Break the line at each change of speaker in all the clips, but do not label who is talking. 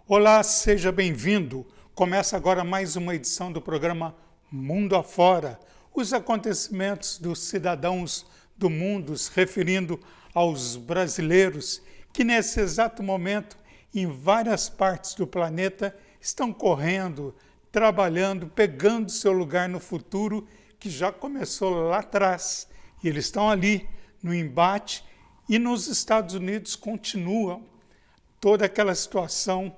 Olá, seja bem-vindo. Começa agora mais uma edição do programa Mundo Afora, os acontecimentos dos cidadãos do mundo, se referindo aos brasileiros que nesse exato momento, em várias partes do planeta, estão correndo, trabalhando, pegando seu lugar no futuro que já começou lá atrás. E eles estão ali no embate e nos Estados Unidos continuam toda aquela situação,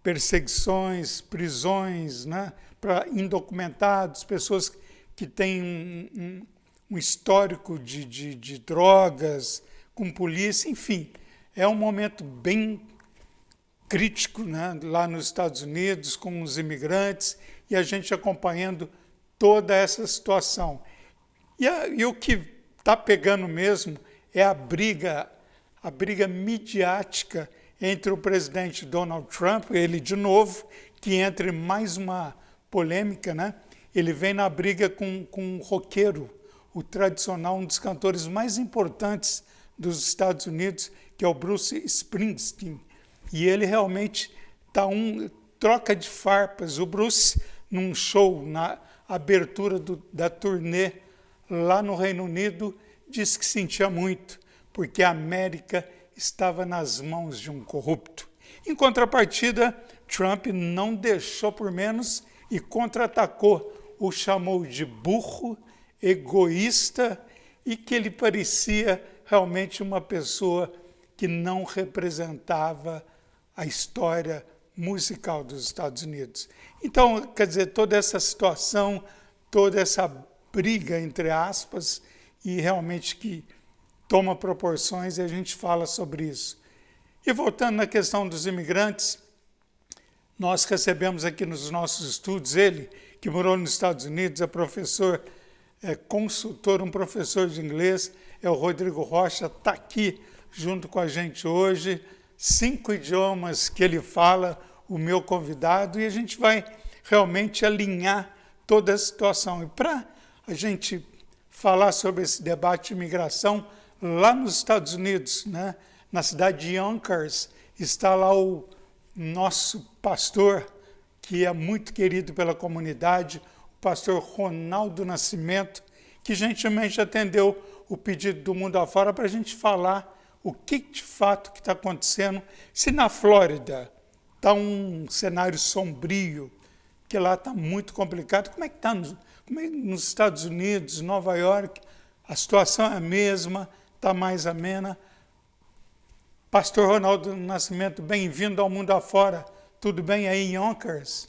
perseguições, prisões, né, para indocumentados, pessoas que têm um histórico de drogas, com polícia, enfim. É um momento bem crítico, né, lá nos Estados Unidos, com os imigrantes, e a gente acompanhando toda essa situação. E o que está pegando mesmo é a briga midiática entre o presidente Donald Trump, ele de novo, que entra em mais uma polêmica, né? Ele vem na briga com um roqueiro, o tradicional, um dos cantores mais importantes dos Estados Unidos, que é o Bruce Springsteen. E ele realmente troca de farpas. O Bruce, num show, na abertura da turnê lá no Reino Unido, disse que sentia muito, porque a América estava nas mãos de um corrupto. Em contrapartida, Trump não deixou por menos e contra-atacou, o chamou de burro, egoísta e que ele parecia realmente uma pessoa que não representava a história musical dos Estados Unidos. Então, quer dizer, toda essa situação, toda essa briga, entre aspas, e realmente que toma proporções e a gente fala sobre isso. E voltando na questão dos imigrantes, nós recebemos aqui nos nossos estudos ele, que morou nos Estados Unidos, é professor, é consultor, um professor de inglês, é o Rodrigo Rocha, está aqui junto com a gente hoje, 5 idiomas que ele fala, o meu convidado, e a gente vai realmente alinhar toda a situação. E para a gente falar sobre esse debate de imigração, lá nos Estados Unidos, né, na cidade de Yonkers, está lá o nosso pastor, que é muito querido pela comunidade, o pastor Ronaldo Nascimento, que gentilmente atendeu o pedido do Mundo Afora para a gente falar o que de fato está acontecendo, se na Flórida está um cenário sombrio, que lá está muito complicado, como é que está nos Estados Unidos, Nova York, a situação é a mesma, está mais amena. Pastor Ronaldo Nascimento, bem-vindo ao Mundo Afora. Tudo bem aí em Yonkers?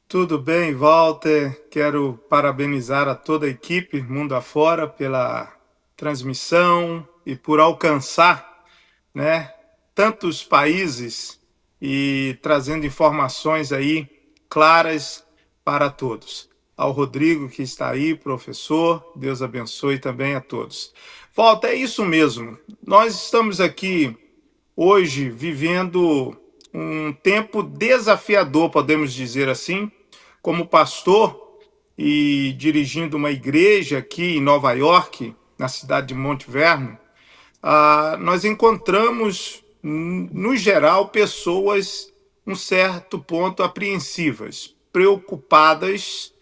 Tudo bem, Walter. Quero parabenizar a toda a equipe Mundo Afora pela transmissão e por alcançar, né, tantos países e trazendo informações aí claras para todos. Ao Rodrigo que está aí, professor, Deus abençoe também a todos. Walter, é isso mesmo. Nós estamos aqui hoje vivendo um tempo desafiador, podemos dizer assim, como pastor e dirigindo uma igreja aqui em Nova York, na cidade de Monte Vernon, nós encontramos, no geral, pessoas um certo ponto apreensivas, preocupadas,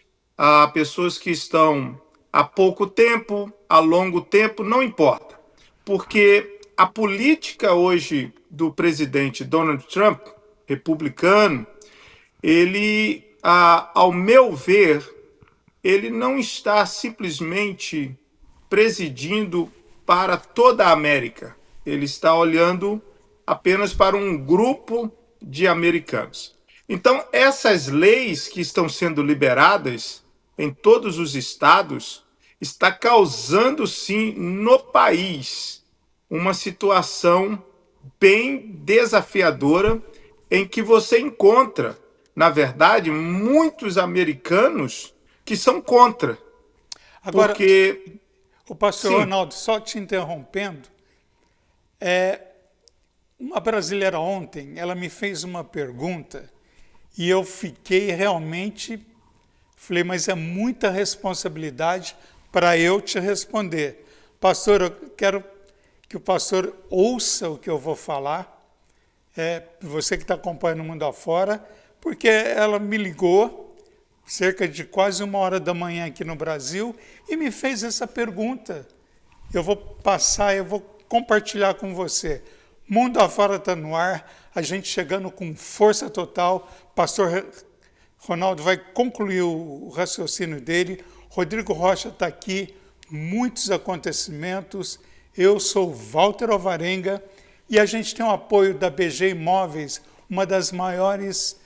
pessoas que estão há pouco tempo, há longo tempo, não importa, porque a política hoje do presidente Donald Trump, republicano, ele, ao meu ver, ele não está simplesmente presidindo para toda a América. Ele está olhando apenas para um grupo de americanos. Então, essas leis que estão sendo liberadas em todos os estados está causando, sim, no país uma situação bem desafiadora em que você encontra, na verdade, muitos americanos que são contra,
Agora,
porque,
o pastor
sim,
Ronaldo, só te interrompendo, uma brasileira ontem, ela me fez uma pergunta e eu fiquei realmente, falei, mas é muita responsabilidade para eu te responder. Pastor, eu quero que o pastor ouça o que eu vou falar. você que está acompanhando o Mundo Afora, porque ela me ligou cerca de quase 1 hora da manhã aqui no Brasil e me fez essa pergunta. Eu vou passar, eu vou compartilhar com você. Mundo Afora está no ar, a gente chegando com força total. Pastor Ronaldo vai concluir o raciocínio dele. Rodrigo Rocha está aqui, muitos acontecimentos. Eu sou Walter Alvarenga e a gente tem o apoio da BG Imóveis, uma das maiores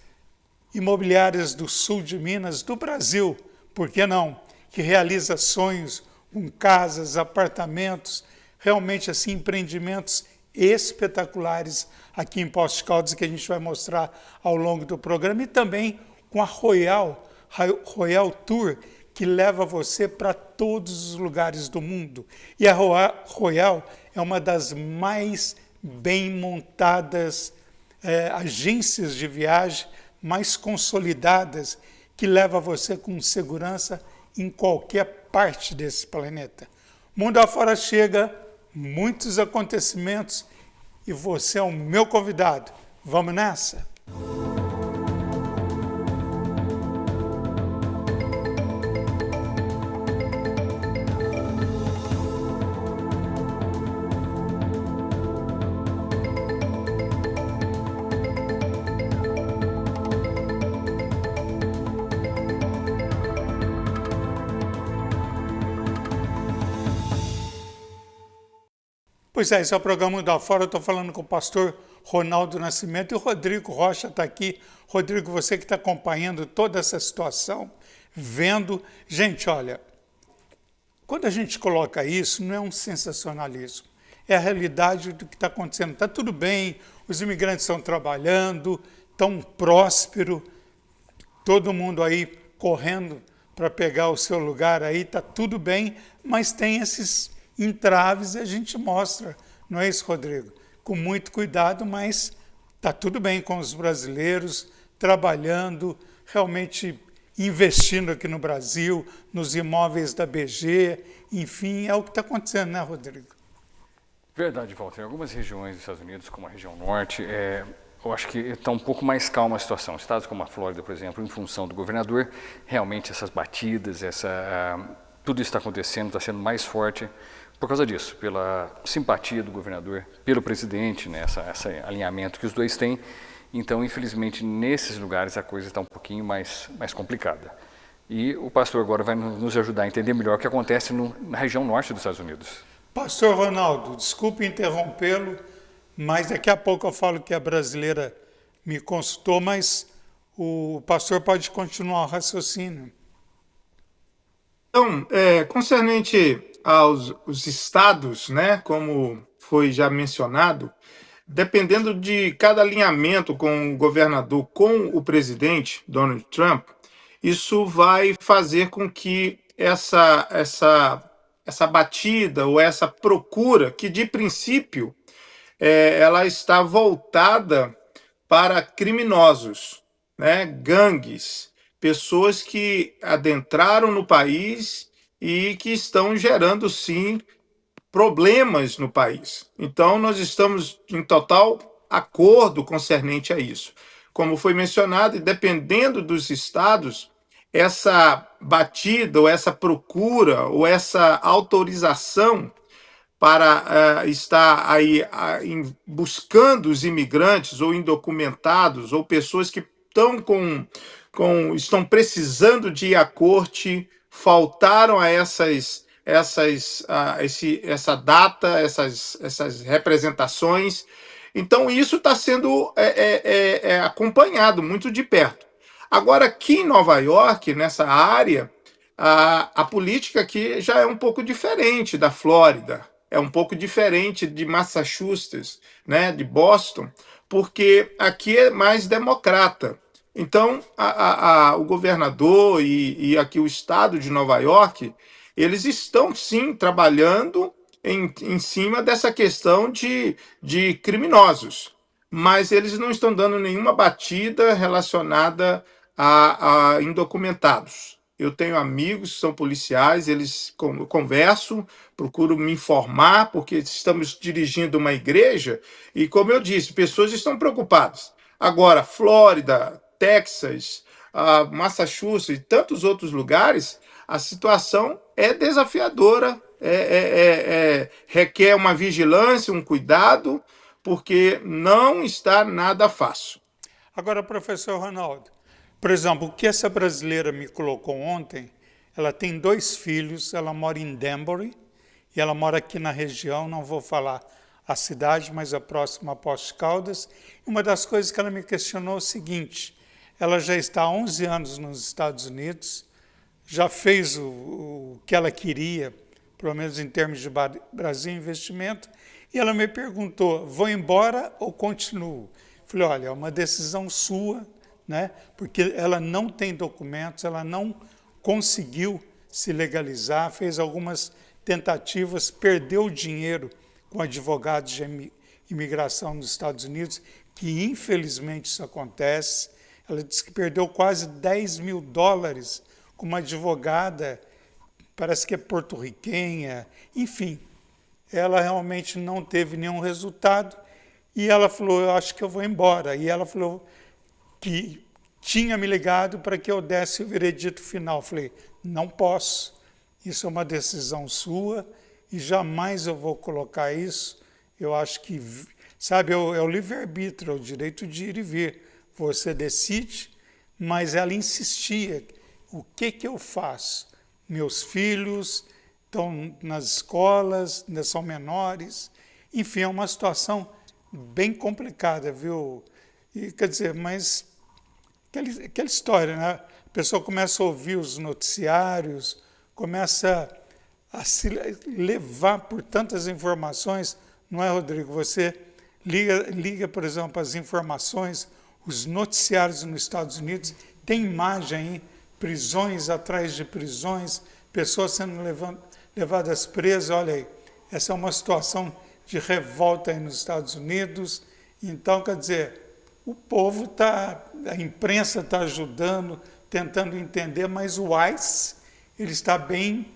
imobiliárias do sul de Minas, do Brasil, por que não? Que realiza sonhos com casas, apartamentos, realmente assim empreendimentos espetaculares aqui em Poços de Caldas que a gente vai mostrar ao longo do programa e também com a Royal Tour, que leva você para todos os lugares do mundo. E a Royal é uma das mais bem montadas agências de viagem, mais consolidadas, que leva você com segurança em qualquer parte desse planeta. Mundo afora chega, muitos acontecimentos, e você é o meu convidado. Vamos nessa? Pois é, esse é o programa Mundo Afora. Eu estou falando com o pastor Ronaldo Nascimento e o Rodrigo Rocha está aqui. Rodrigo, você que está acompanhando toda essa situação, vendo. Gente, olha, quando a gente coloca isso, não é um sensacionalismo. É a realidade do que está acontecendo. Está tudo bem, os imigrantes estão trabalhando, estão prósperos, todo mundo aí correndo para pegar o seu lugar aí, está tudo bem, mas tem esses entraves e a gente mostra, não é isso, Rodrigo? Com muito cuidado, mas está tudo bem com os brasileiros, trabalhando, realmente investindo aqui no Brasil, nos imóveis da BG, enfim, é o que está acontecendo, né, Rodrigo?
Verdade, Walter. Em algumas regiões dos Estados Unidos, como a região norte, eu acho que está um pouco mais calma a situação. Estados como a Flórida, por exemplo, em função do governador, realmente essas batidas, tudo isso está acontecendo, está sendo mais forte por causa disso, pela simpatia do governador, pelo presidente, né, esse alinhamento que os dois têm. Então, infelizmente, nesses lugares a coisa está um pouquinho mais complicada. E o pastor agora vai nos ajudar a entender melhor o que acontece na região norte dos Estados Unidos.
Pastor Ronaldo, desculpe interrompê-lo, mas daqui a pouco eu falo que a brasileira me consultou, mas o pastor pode continuar o raciocínio.
Então, concernente aos estados, né, como foi já mencionado, dependendo de cada alinhamento com o governador, com o presidente Donald Trump, isso vai fazer com que essa batida ou essa procura, que de princípio ela está voltada para criminosos, né, gangues, pessoas que adentraram no país e que estão gerando, sim, problemas no país. Então, nós estamos em total acordo concernente a isso. Como foi mencionado, e dependendo dos estados, essa batida, ou essa procura, ou essa autorização para estar aí buscando os imigrantes ou indocumentados ou pessoas que estão precisando de ir à corte, faltaram a essa data, essas representações. Então, isso está sendo acompanhado muito de perto. Agora, aqui em Nova York, nessa área, a política aqui já é um pouco diferente da Flórida, é um pouco diferente de Massachusetts, né, de Boston, porque aqui é mais democrata. Então, o governador e aqui o estado de Nova York, eles estão, sim, trabalhando em cima dessa questão de criminosos, mas eles não estão dando nenhuma batida relacionada a indocumentados. Eu tenho amigos que são policiais, eles eu converso, procuro me informar, porque estamos dirigindo uma igreja e, como eu disse, pessoas estão preocupadas. Agora, Flórida, Texas, Massachusetts e tantos outros lugares, a situação é desafiadora, requer uma vigilância, um cuidado, porque não está nada fácil.
Agora, professor Ronaldo, por exemplo, o que essa brasileira me colocou ontem, ela tem 2 filhos, ela mora em Danbury, e ela mora aqui na região, não vou falar a cidade, mas a próxima a Poços de Caldas. Uma das coisas que ela me questionou é o seguinte: ela já está há 11 anos nos Estados Unidos, já fez o que ela queria, pelo menos em termos de Brasil Investimento, e ela me perguntou, vou embora ou continuo? Falei, olha, é uma decisão sua, né? Porque ela não tem documentos, ela não conseguiu se legalizar, fez algumas tentativas, perdeu dinheiro com advogados de imigração nos Estados Unidos, que infelizmente isso acontece. Ela disse que perdeu quase $10.000 com uma advogada, parece que é porto-riquenha, enfim. Ela realmente não teve nenhum resultado e ela falou, eu acho que eu vou embora. E ela falou que tinha me ligado para que eu desse o veredito final. Eu falei, não posso, isso é uma decisão sua e jamais eu vou colocar isso. Eu acho que, sabe, é o livre-arbítrio, é o direito de ir e vir. Você decide, mas ela insistia, o que eu faço? Meus filhos estão nas escolas, ainda são menores, enfim, é uma situação bem complicada, viu? E, quer dizer, mas aquela história, né? A pessoa começa a ouvir os noticiários, começa a se levar por tantas informações, não é, Rodrigo? Você liga, por exemplo, as informações, os noticiários nos Estados Unidos, tem imagem aí, prisões atrás de prisões, pessoas sendo levadas presas, olha aí, essa é uma situação de revolta aí nos Estados Unidos. Então, quer dizer, o povo a imprensa está ajudando, tentando entender, mas o ICE, ele está bem,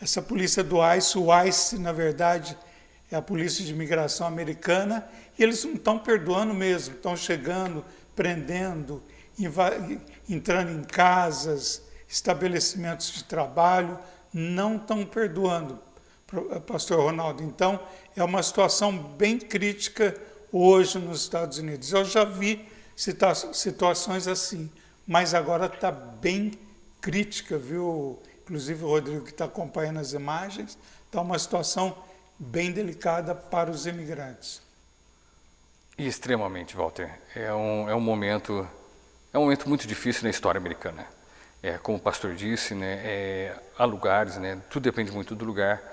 essa polícia do ICE, o ICE, na verdade, é a Polícia de Imigração Americana, e eles não estão perdoando mesmo, estão chegando, prendendo, entrando em casas, estabelecimentos de trabalho, não estão perdoando, pastor Ronaldo. Então, é uma situação bem crítica hoje nos Estados Unidos. Eu já vi situações assim, mas agora está bem crítica, viu? Inclusive o Rodrigo, que está acompanhando as imagens, está uma situação bem delicada para os imigrantes.
Extremamente, Walter. É um momento muito difícil na história americana. Como o pastor disse, né, há lugares, né, tudo depende muito do lugar,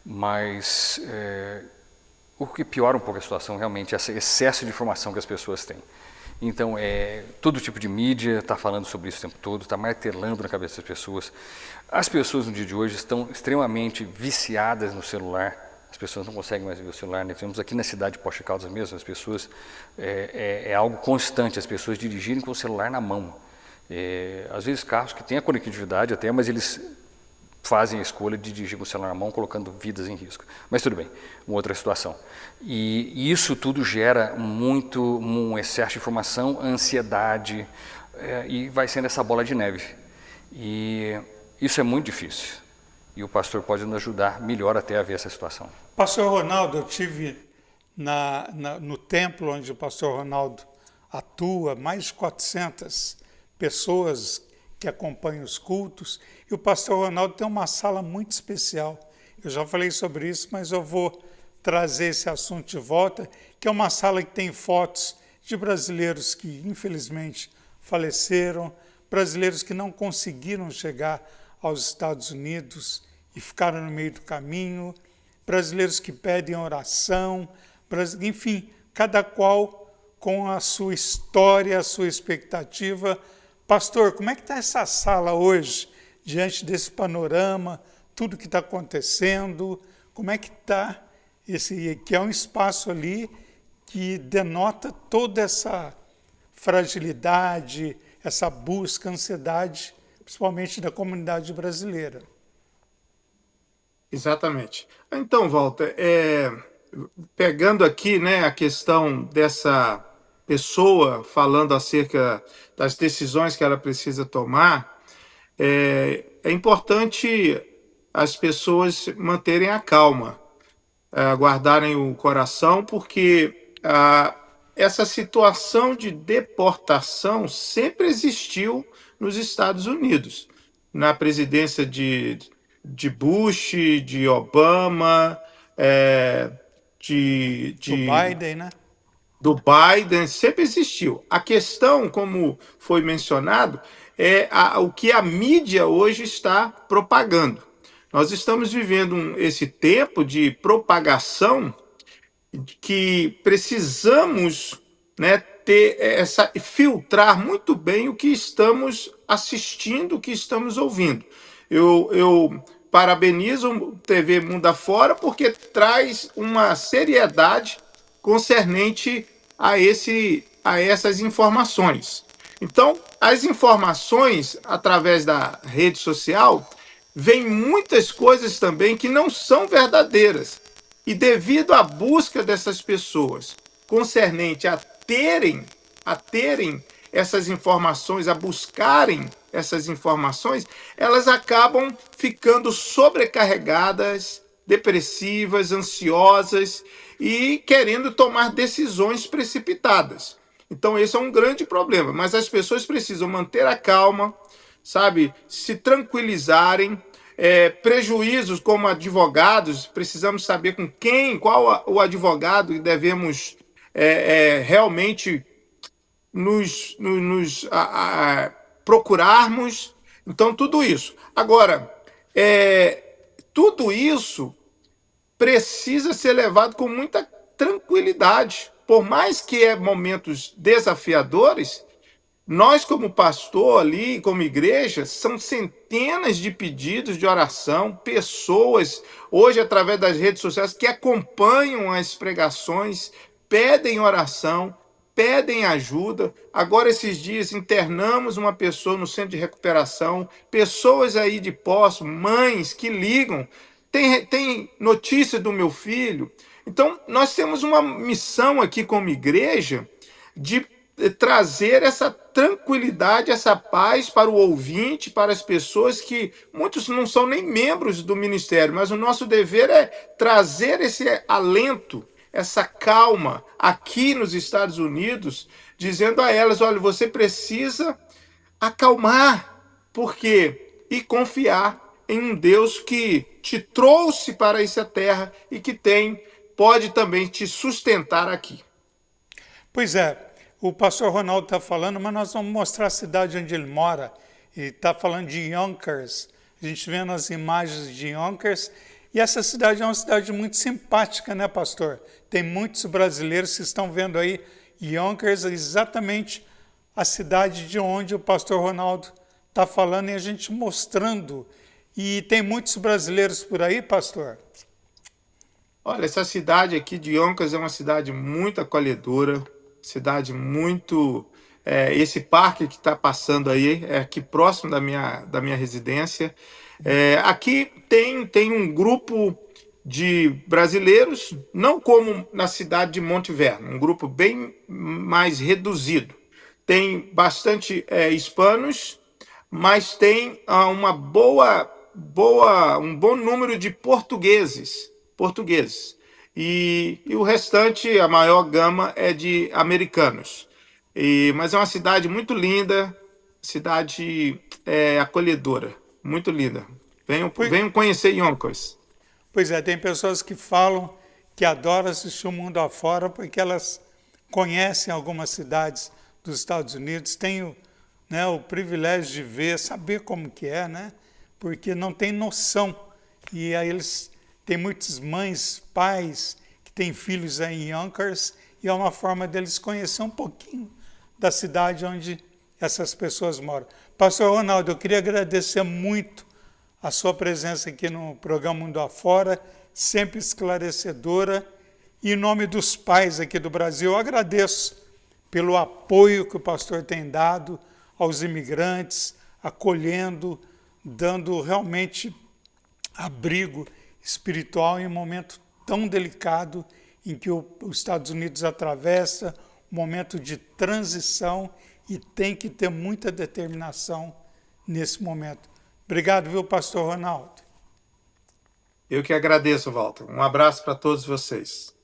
mas o que piora um pouco a situação realmente é esse excesso de informação que as pessoas têm. Então, todo tipo de mídia está falando sobre isso o tempo todo, está martelando na cabeça das pessoas. As pessoas no dia de hoje estão extremamente viciadas no celular. As pessoas não conseguem mais ver o celular. Nós temos aqui na cidade de Poços de Caldas mesmo, as pessoas, é algo constante, as pessoas dirigirem com o celular na mão. Às vezes carros que têm a conectividade até, mas eles fazem a escolha de dirigir com o celular na mão, colocando vidas em risco. Mas tudo bem, uma outra situação. E isso tudo gera um excesso de informação, ansiedade, e vai sendo essa bola de neve. E isso é muito difícil. E o pastor pode nos ajudar melhor até a ver essa situação.
Pastor Ronaldo, eu tive no templo onde o pastor Ronaldo atua, mais de 400 pessoas que acompanham os cultos, e o pastor Ronaldo tem uma sala muito especial. Eu já falei sobre isso, mas eu vou trazer esse assunto de volta, que é uma sala que tem fotos de brasileiros que, infelizmente, faleceram, brasileiros que não conseguiram chegar aos Estados Unidos e ficaram no meio do caminho, brasileiros que pedem oração, enfim, cada qual com a sua história, a sua expectativa. Pastor, como é que está essa sala hoje, diante desse panorama, tudo que está acontecendo? Como é que está que é um espaço ali que denota toda essa fragilidade, essa busca, ansiedade, principalmente da comunidade brasileira.
Exatamente. Então, Walter, pegando aqui, né, a questão dessa pessoa falando acerca das decisões que ela precisa tomar, é importante as pessoas manterem a calma, guardarem o coração, porque essa situação de deportação sempre existiu nos Estados Unidos, na presidência de Bush, de Obama,
Do Biden, né?
do Biden, sempre existiu. A questão, como foi mencionado, é o que a mídia hoje está propagando. Nós estamos vivendo esse tempo de propagação que precisamos, né, ter filtrar muito bem o que estamos assistindo, o que estamos ouvindo. Eu parabenizo o TV Mundo Afora porque traz uma seriedade concernente a essas informações. Então, as informações através da rede social vêm muitas coisas também que não são verdadeiras. E devido à busca dessas pessoas concernente a terem essas informações, a buscarem essas informações, elas acabam ficando sobrecarregadas, depressivas, ansiosas e querendo tomar decisões precipitadas. Então, esse é um grande problema, mas as pessoas precisam manter a calma, sabe, se tranquilizarem. Prejuízos como advogados, precisamos saber com quem, qual o advogado que devemos realmente nos procurarmos. Então, tudo isso. Agora, tudo isso precisa ser levado com muita tranquilidade. Por mais que momentos desafiadores, nós, como pastor ali, como igreja, são centenas de pedidos de oração, pessoas, hoje, através das redes sociais, que acompanham as pregações, pedem oração, pedem ajuda. Agora, esses dias, internamos uma pessoa no centro de recuperação, pessoas aí de Poço, mães que ligam, tem notícia do meu filho. Então, nós temos uma missão aqui como igreja de trazer essa tranquilidade, essa paz para o ouvinte, para as pessoas que muitos não são nem membros do ministério, mas o nosso dever é trazer esse alento, essa calma aqui nos Estados Unidos, dizendo a elas, olha, você precisa acalmar, porque e confiar em um Deus que te trouxe para essa terra e que pode também te sustentar aqui.
Pois é, o pastor Ronaldo está falando, mas nós vamos mostrar a cidade onde ele mora. Ele está falando de Yonkers. A gente vê nas imagens de Yonkers. E essa cidade é uma cidade muito simpática, né, pastor? Tem muitos brasileiros que estão vendo aí Yonkers, exatamente a cidade de onde o pastor Ronaldo está falando e a gente mostrando. E tem muitos brasileiros por aí, pastor?
Olha, essa cidade aqui de Yonkers é uma cidade muito acolhedora, cidade muito... esse parque que está passando aí é aqui próximo da minha residência. Aqui tem um grupo de brasileiros, não como na cidade de Monte Vernon, um grupo bem mais reduzido. Tem bastante hispanos, mas tem um bom número de portugueses. E o restante, a maior gama, é de americanos. Mas é uma cidade muito linda, cidade acolhedora, muito linda. Venham conhecer Yonkers.
Pois é, tem pessoas que falam que adoram assistir o mundo afora porque elas conhecem algumas cidades dos Estados Unidos, têm o privilégio de ver, saber como que é, né? Porque não tem noção. E aí tem muitas mães, pais que têm filhos aí em Yonkers e é uma forma deles conhecer um pouquinho da cidade onde essas pessoas moram. Pastor Ronaldo, eu queria agradecer muito a sua presença aqui no programa Mundo Afora, sempre esclarecedora. E em nome dos pais aqui do Brasil, eu agradeço pelo apoio que o pastor tem dado aos imigrantes, acolhendo, dando realmente abrigo espiritual em um momento tão delicado em que os Estados Unidos atravessa, um momento de transição, e tem que ter muita determinação nesse momento. Obrigado, viu, pastor Ronaldo?
Eu que agradeço, Walter. Um abraço para todos vocês.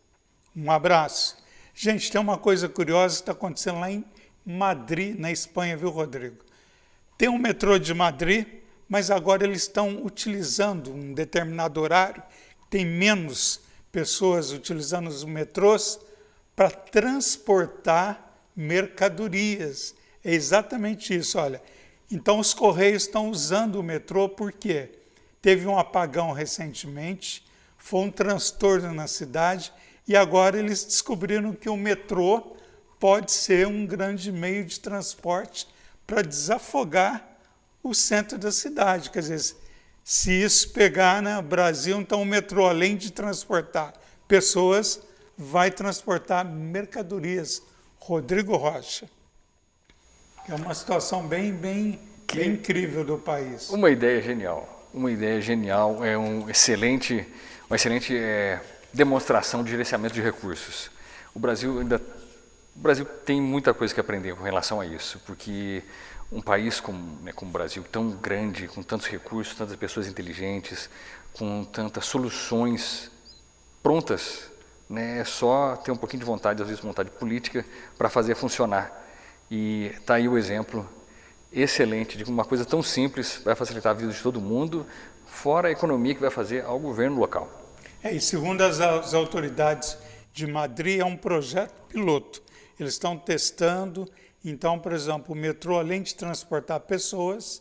Um abraço. Gente, tem uma coisa curiosa que está acontecendo lá em Madrid, na Espanha, viu, Rodrigo? Tem um metrô de Madrid, mas agora eles estão utilizando um determinado horário, tem menos pessoas utilizando os metrôs para transportar mercadorias. É exatamente isso, olha. Então os Correios estão usando o metrô porque teve um apagão recentemente, foi um transtorno na cidade e agora eles descobriram que o metrô pode ser um grande meio de transporte para desafogar o centro da cidade. Quer dizer, se isso pegar no Brasil, então o metrô, além de transportar pessoas, vai transportar mercadorias. Rodrigo Rocha. É uma situação bem incrível do país.
Uma ideia genial, é uma excelente demonstração de gerenciamento de recursos. O Brasil tem muita coisa que aprender com relação a isso, porque um país como o Brasil, tão grande, com tantos recursos, tantas pessoas inteligentes, com tantas soluções prontas, né, é só ter um pouquinho de vontade, às vezes vontade política, para fazer funcionar. E está aí o exemplo excelente de uma coisa tão simples vai facilitar a vida de todo mundo, fora a economia que vai fazer ao governo local.
E segundo as autoridades de Madrid, é um projeto piloto. Eles estão testando. Então, por exemplo, o metrô, além de transportar pessoas,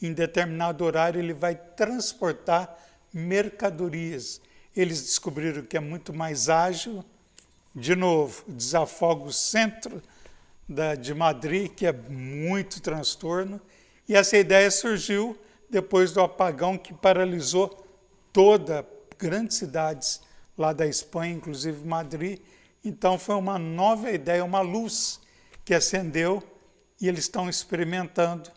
em determinado horário ele vai transportar mercadorias. Eles descobriram que é muito mais ágil. De novo, desafoga o centro de Madrid, que é muito transtorno. E essa ideia surgiu depois do apagão que paralisou todas grandes cidades lá da Espanha, inclusive Madrid. Então, foi uma nova ideia, uma luz que acendeu e eles estão experimentando.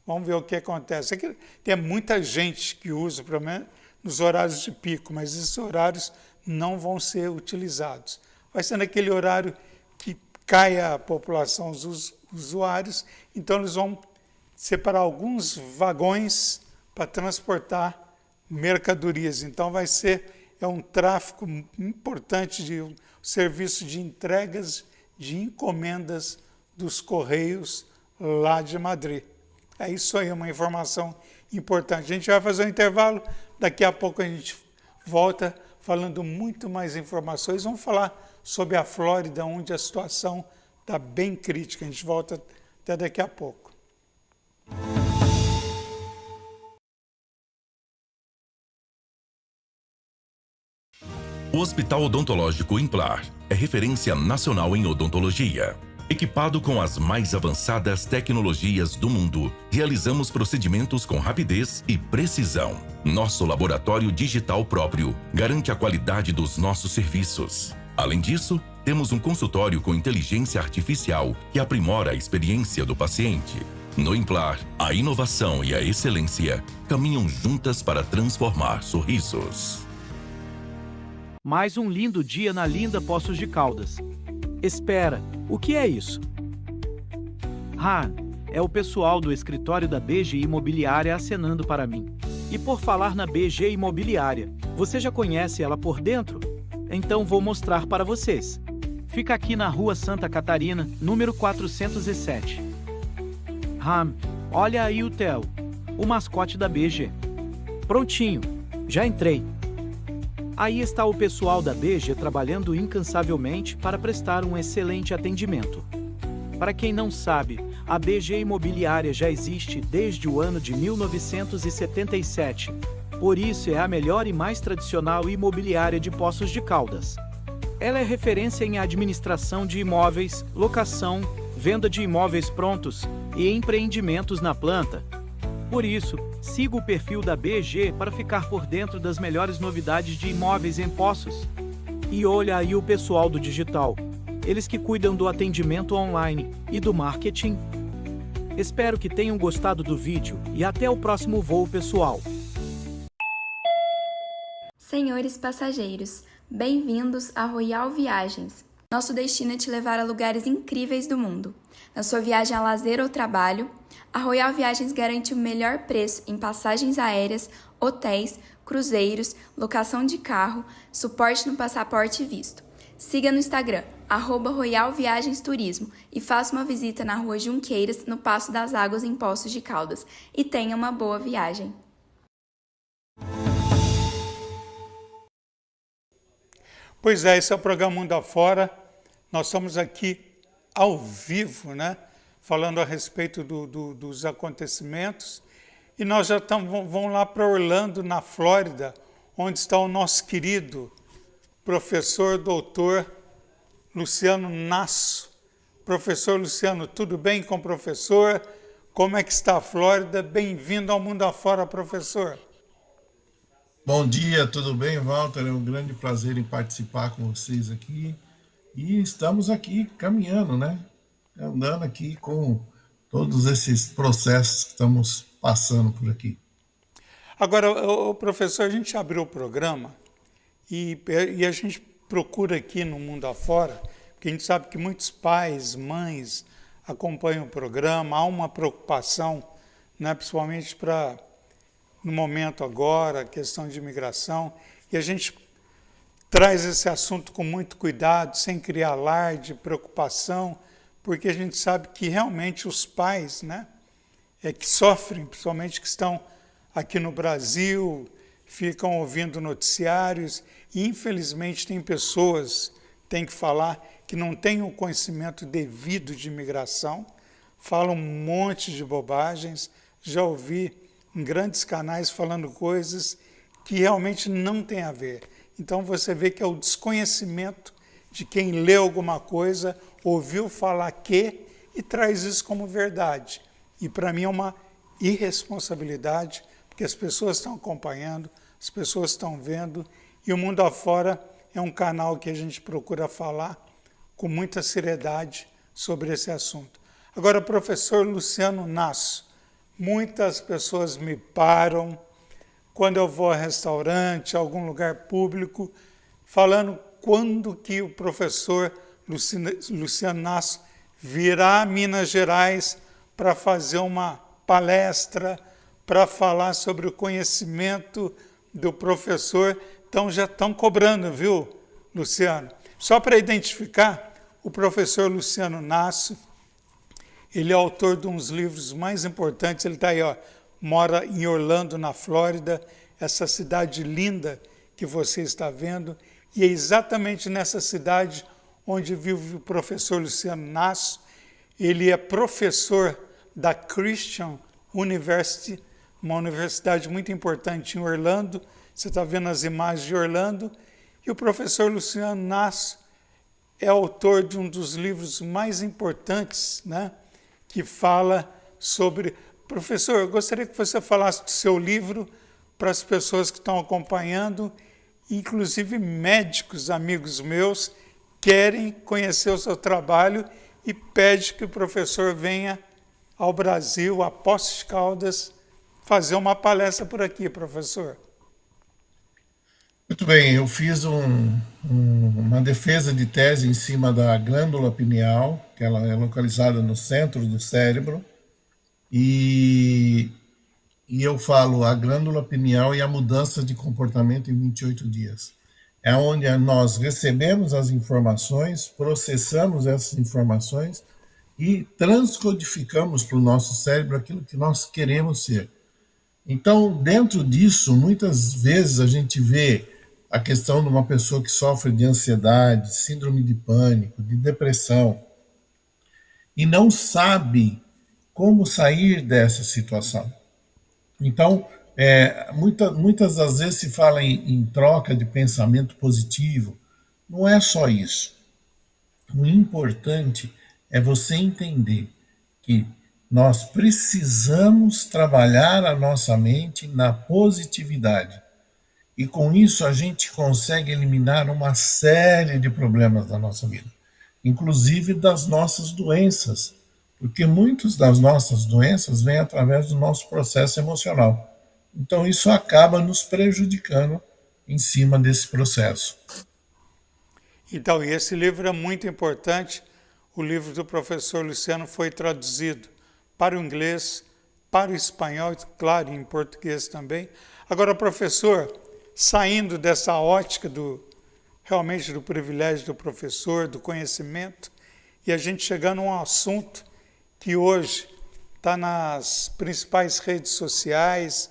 Vamos ver o que acontece. Aqui tem muita gente que usa, pelo menos nos horários de pico, mas esses horários não vão ser utilizados. Vai ser naquele horário que cai a população dos usuários, então eles vão separar alguns vagões para transportar mercadorias. Então vai ser um tráfego importante de um serviço de entregas de encomendas dos Correios lá de Madrid. É isso aí, uma informação importante. A gente vai fazer um intervalo, daqui a pouco a gente volta falando muito mais informações. Vamos falar sobre a Flórida, onde a situação está bem crítica. A gente volta até daqui a pouco.
O Hospital Odontológico Implar é referência nacional em odontologia. Equipado com as mais avançadas tecnologias do mundo, realizamos procedimentos com rapidez e precisão. Nosso laboratório digital próprio garante a qualidade dos nossos serviços. Além disso, temos um consultório com inteligência artificial que aprimora a experiência do paciente. No Implar, a inovação e a excelência caminham juntas para transformar sorrisos.
Mais um lindo dia na linda Poços de Caldas. Espera, o que é isso? É o pessoal do escritório da BG Imobiliária acenando para mim. E por falar na BG Imobiliária, você já conhece ela por dentro? Então vou mostrar para vocês. Fica aqui na Rua Santa Catarina, número 407. Olha aí o Theo, o mascote da BG. Prontinho, já entrei. Aí está o pessoal da BG trabalhando incansavelmente para prestar um excelente atendimento. Para quem não sabe, a BG Imobiliária já existe desde o ano de 1977. Por isso é a melhor e mais tradicional imobiliária de Poços de Caldas. Ela é referência em administração de imóveis, locação, venda de imóveis prontos e empreendimentos na planta. Por isso, siga o perfil da BG para ficar por dentro das melhores novidades de imóveis em Poços. E olha aí o pessoal do digital, eles que cuidam do atendimento online e do marketing. Espero que tenham gostado do vídeo e até o próximo voo, pessoal.
Senhores passageiros, bem-vindos à Royal Viagens. Nosso destino é te levar a lugares incríveis do mundo. Na sua viagem a lazer ou trabalho, a Royal Viagens garante o melhor preço em passagens aéreas, hotéis, cruzeiros, locação de carro, suporte no passaporte e visto. Siga no Instagram, @Royal Viagens Turismo, e faça uma visita na Rua Junqueiras, no Passo das Águas, em Poços de Caldas. E tenha uma boa viagem.
Pois é, esse é o programa Mundo Afora. Nós estamos aqui ao vivo, né? Falando a respeito dos acontecimentos. E nós já vamos lá para Orlando, na Flórida, onde está o nosso querido professor doutor Luciano Nasso. Professor Luciano, tudo bem com o professor? Como é que está a Flórida? Bem-vindo ao Mundo Afora, professor.
Bom dia, tudo bem, Walter? É um grande prazer em participar com vocês aqui. E estamos aqui caminhando, né? Andando aqui com todos esses processos que estamos passando por aqui.
Agora, professor, a gente abriu o programa e a gente procura aqui no Mundo Afora, porque a gente sabe que muitos pais, mães acompanham o programa, há uma preocupação, né, principalmente no momento agora, a questão de imigração, e a gente traz esse assunto com muito cuidado, sem criar alarde, preocupação, porque a gente sabe que realmente os pais, né, que sofrem, principalmente que estão aqui no Brasil, ficam ouvindo noticiários, e infelizmente tem pessoas, tem que falar, que não têm o conhecimento devido de imigração, falam um monte de bobagens, já ouvi em grandes canais falando coisas que realmente não tem a ver. Então você vê que é o desconhecimento de quem lê alguma coisa, ouviu falar que, e traz isso como verdade. E para mim é uma irresponsabilidade, porque as pessoas estão acompanhando, as pessoas estão vendo, e o Mundo Afora é um canal que a gente procura falar com muita seriedade sobre esse assunto. Agora, professor Luciano Nasso, muitas pessoas me param quando eu vou a restaurante, a algum lugar público, falando quando que o professor Luciano Nasso virá a Minas Gerais para fazer uma palestra, para falar sobre o conhecimento do professor. Então já estão cobrando, viu, Luciano? Só para identificar, o professor Luciano Nasso, ele é autor de uns livros mais importantes, ele está aí, ó, mora em Orlando, na Flórida, essa cidade linda que você está vendo, e é exatamente nessa cidade onde vive o professor Luciano Nasso. Ele é professor da Christian University, uma universidade muito importante em Orlando. Você está vendo as imagens de Orlando. E o professor Luciano Nasso é autor de um dos livros mais importantes, né, que fala sobre... Professor, eu gostaria que você falasse do seu livro para as pessoas que estão acompanhando, inclusive médicos, amigos meus, querem conhecer o seu trabalho e pede que o professor venha ao Brasil, a Poços de Caldas, fazer uma palestra por aqui, professor.
Muito bem, eu fiz uma defesa de tese em cima da glândula pineal, que ela é localizada no centro do cérebro, e eu falo a glândula pineal e a mudança de comportamento em 28 dias. É onde nós recebemos as informações, processamos essas informações e transcodificamos para o nosso cérebro aquilo que nós queremos ser. Então, dentro disso, muitas vezes a gente vê a questão de uma pessoa que sofre de ansiedade, síndrome de pânico, de depressão, e não sabe como sair dessa situação. Então, muitas das vezes se fala em troca de pensamento positivo. Não é só isso. O importante é você entender que nós precisamos trabalhar a nossa mente na positividade. E com isso a gente consegue eliminar uma série de problemas da nossa vida, inclusive das nossas doenças, porque muitas das nossas doenças vêm através do nosso processo emocional. Então, isso acaba nos prejudicando em cima desse processo.
Então, e esse livro é muito importante. O livro do professor Luciano foi traduzido para o inglês, para o espanhol, claro, em português também. Agora, professor, saindo dessa ótica realmente do privilégio do professor, do conhecimento, e a gente chegando a um assunto que hoje está nas principais redes sociais,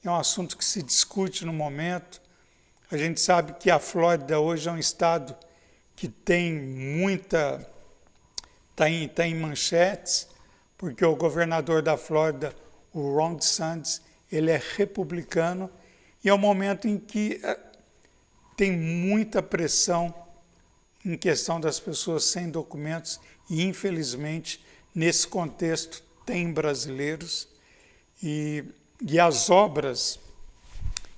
é um assunto que se discute no momento. A gente sabe que a Flórida hoje é um estado que tem muita... está em manchetes, porque o governador da Flórida, o Ron DeSantis, ele é republicano, e é um momento em que tem muita pressão em questão das pessoas sem documentos, e infelizmente, nesse contexto, tem brasileiros, e as obras,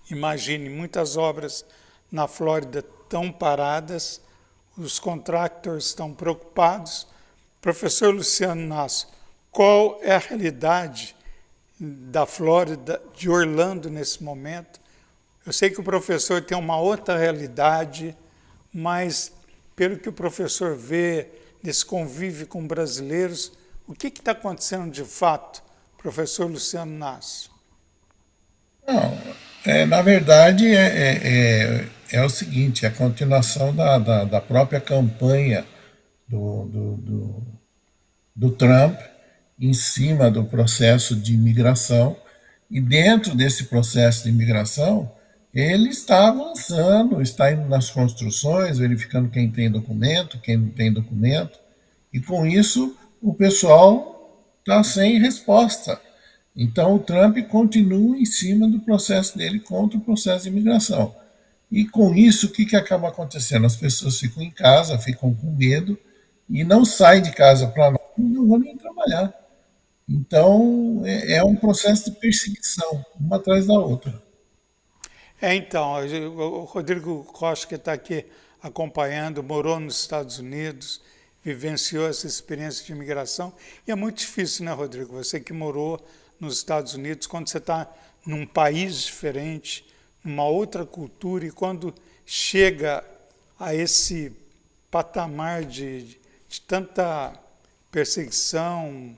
imagine, muitas obras na Flórida estão paradas, os contractors estão preocupados. Professor Luciano Nasso, qual é a realidade da Flórida, de Orlando nesse momento? Eu sei que o professor tem uma outra realidade, mas pelo que o professor vê nesse convívio com brasileiros, o que está acontecendo de fato, professor Luciano Nasso?
Não, na verdade é o seguinte, é a continuação da própria campanha do Trump em cima do processo de imigração, e dentro desse processo de imigração, ele está avançando, está indo nas construções, verificando quem tem documento, quem não tem documento, e com isso o pessoal está sem resposta. Então o Trump continua em cima do processo dele contra o processo de imigração. E com isso, o que acaba acontecendo? As pessoas ficam em casa, ficam com medo, e não saem de casa para nada, não vão nem trabalhar. Então, é um processo de perseguição, uma atrás da outra.
Então, o Rodrigo Costa, que está aqui acompanhando, morou nos Estados Unidos, vivenciou essa experiência de imigração, e é muito difícil, né, Rodrigo? Você que morou nos Estados Unidos, quando você está num país diferente, numa outra cultura, e quando chega a esse patamar de tanta perseguição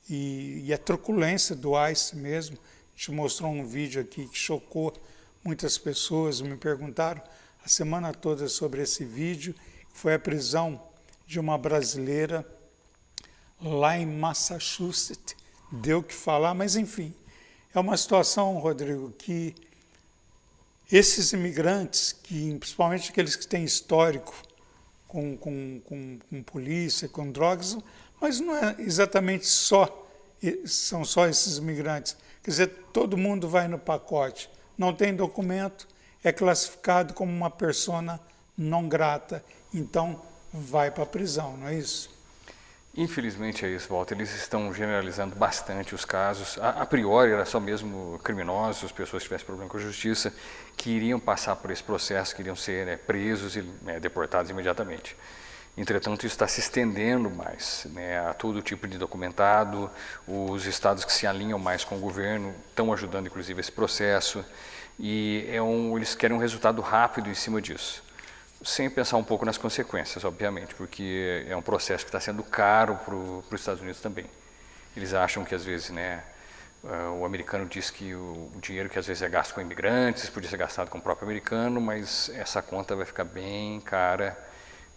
e a truculência do ICE mesmo. A gente mostrou um vídeo aqui que chocou muitas pessoas, me perguntaram a semana toda sobre esse vídeo. Foi a prisão de uma brasileira lá em Massachusetts. Deu o que falar, mas enfim, é uma situação, Rodrigo, que esses imigrantes, principalmente aqueles que têm histórico com polícia, com drogas, mas não é exatamente são só esses imigrantes. Quer dizer, todo mundo vai no pacote. Não tem documento, é classificado como uma persona não grata, então vai para a prisão, não é isso?
Infelizmente é isso, Walter. Eles estão generalizando bastante os casos. A priori era só mesmo criminosos, pessoas que tivessem problema com a justiça, que iriam passar por esse processo, que iriam ser presos e deportados imediatamente. Entretanto, isso está se estendendo mais, a todo tipo de documentado. Os estados que se alinham mais com o governo estão ajudando, inclusive, esse processo. E eles querem um resultado rápido em cima disso, sem pensar um pouco nas consequências, obviamente, porque é um processo que está sendo caro para os Estados Unidos também. Eles acham que, às vezes, o americano diz que o dinheiro que às vezes é gasto com imigrantes podia ser gastado com o próprio americano, mas essa conta vai ficar bem cara.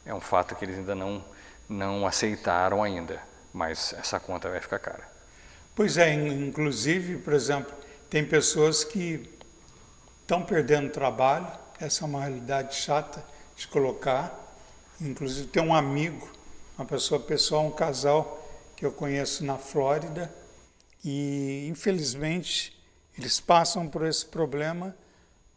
É um fato que eles ainda não aceitaram ainda, mas essa conta vai ficar cara.
Pois é, inclusive, por exemplo, tem pessoas que estão perdendo trabalho, essa é uma realidade chata de colocar. Inclusive tem um amigo, uma pessoa pessoal, um casal que eu conheço na Flórida, e infelizmente eles passam por esse problema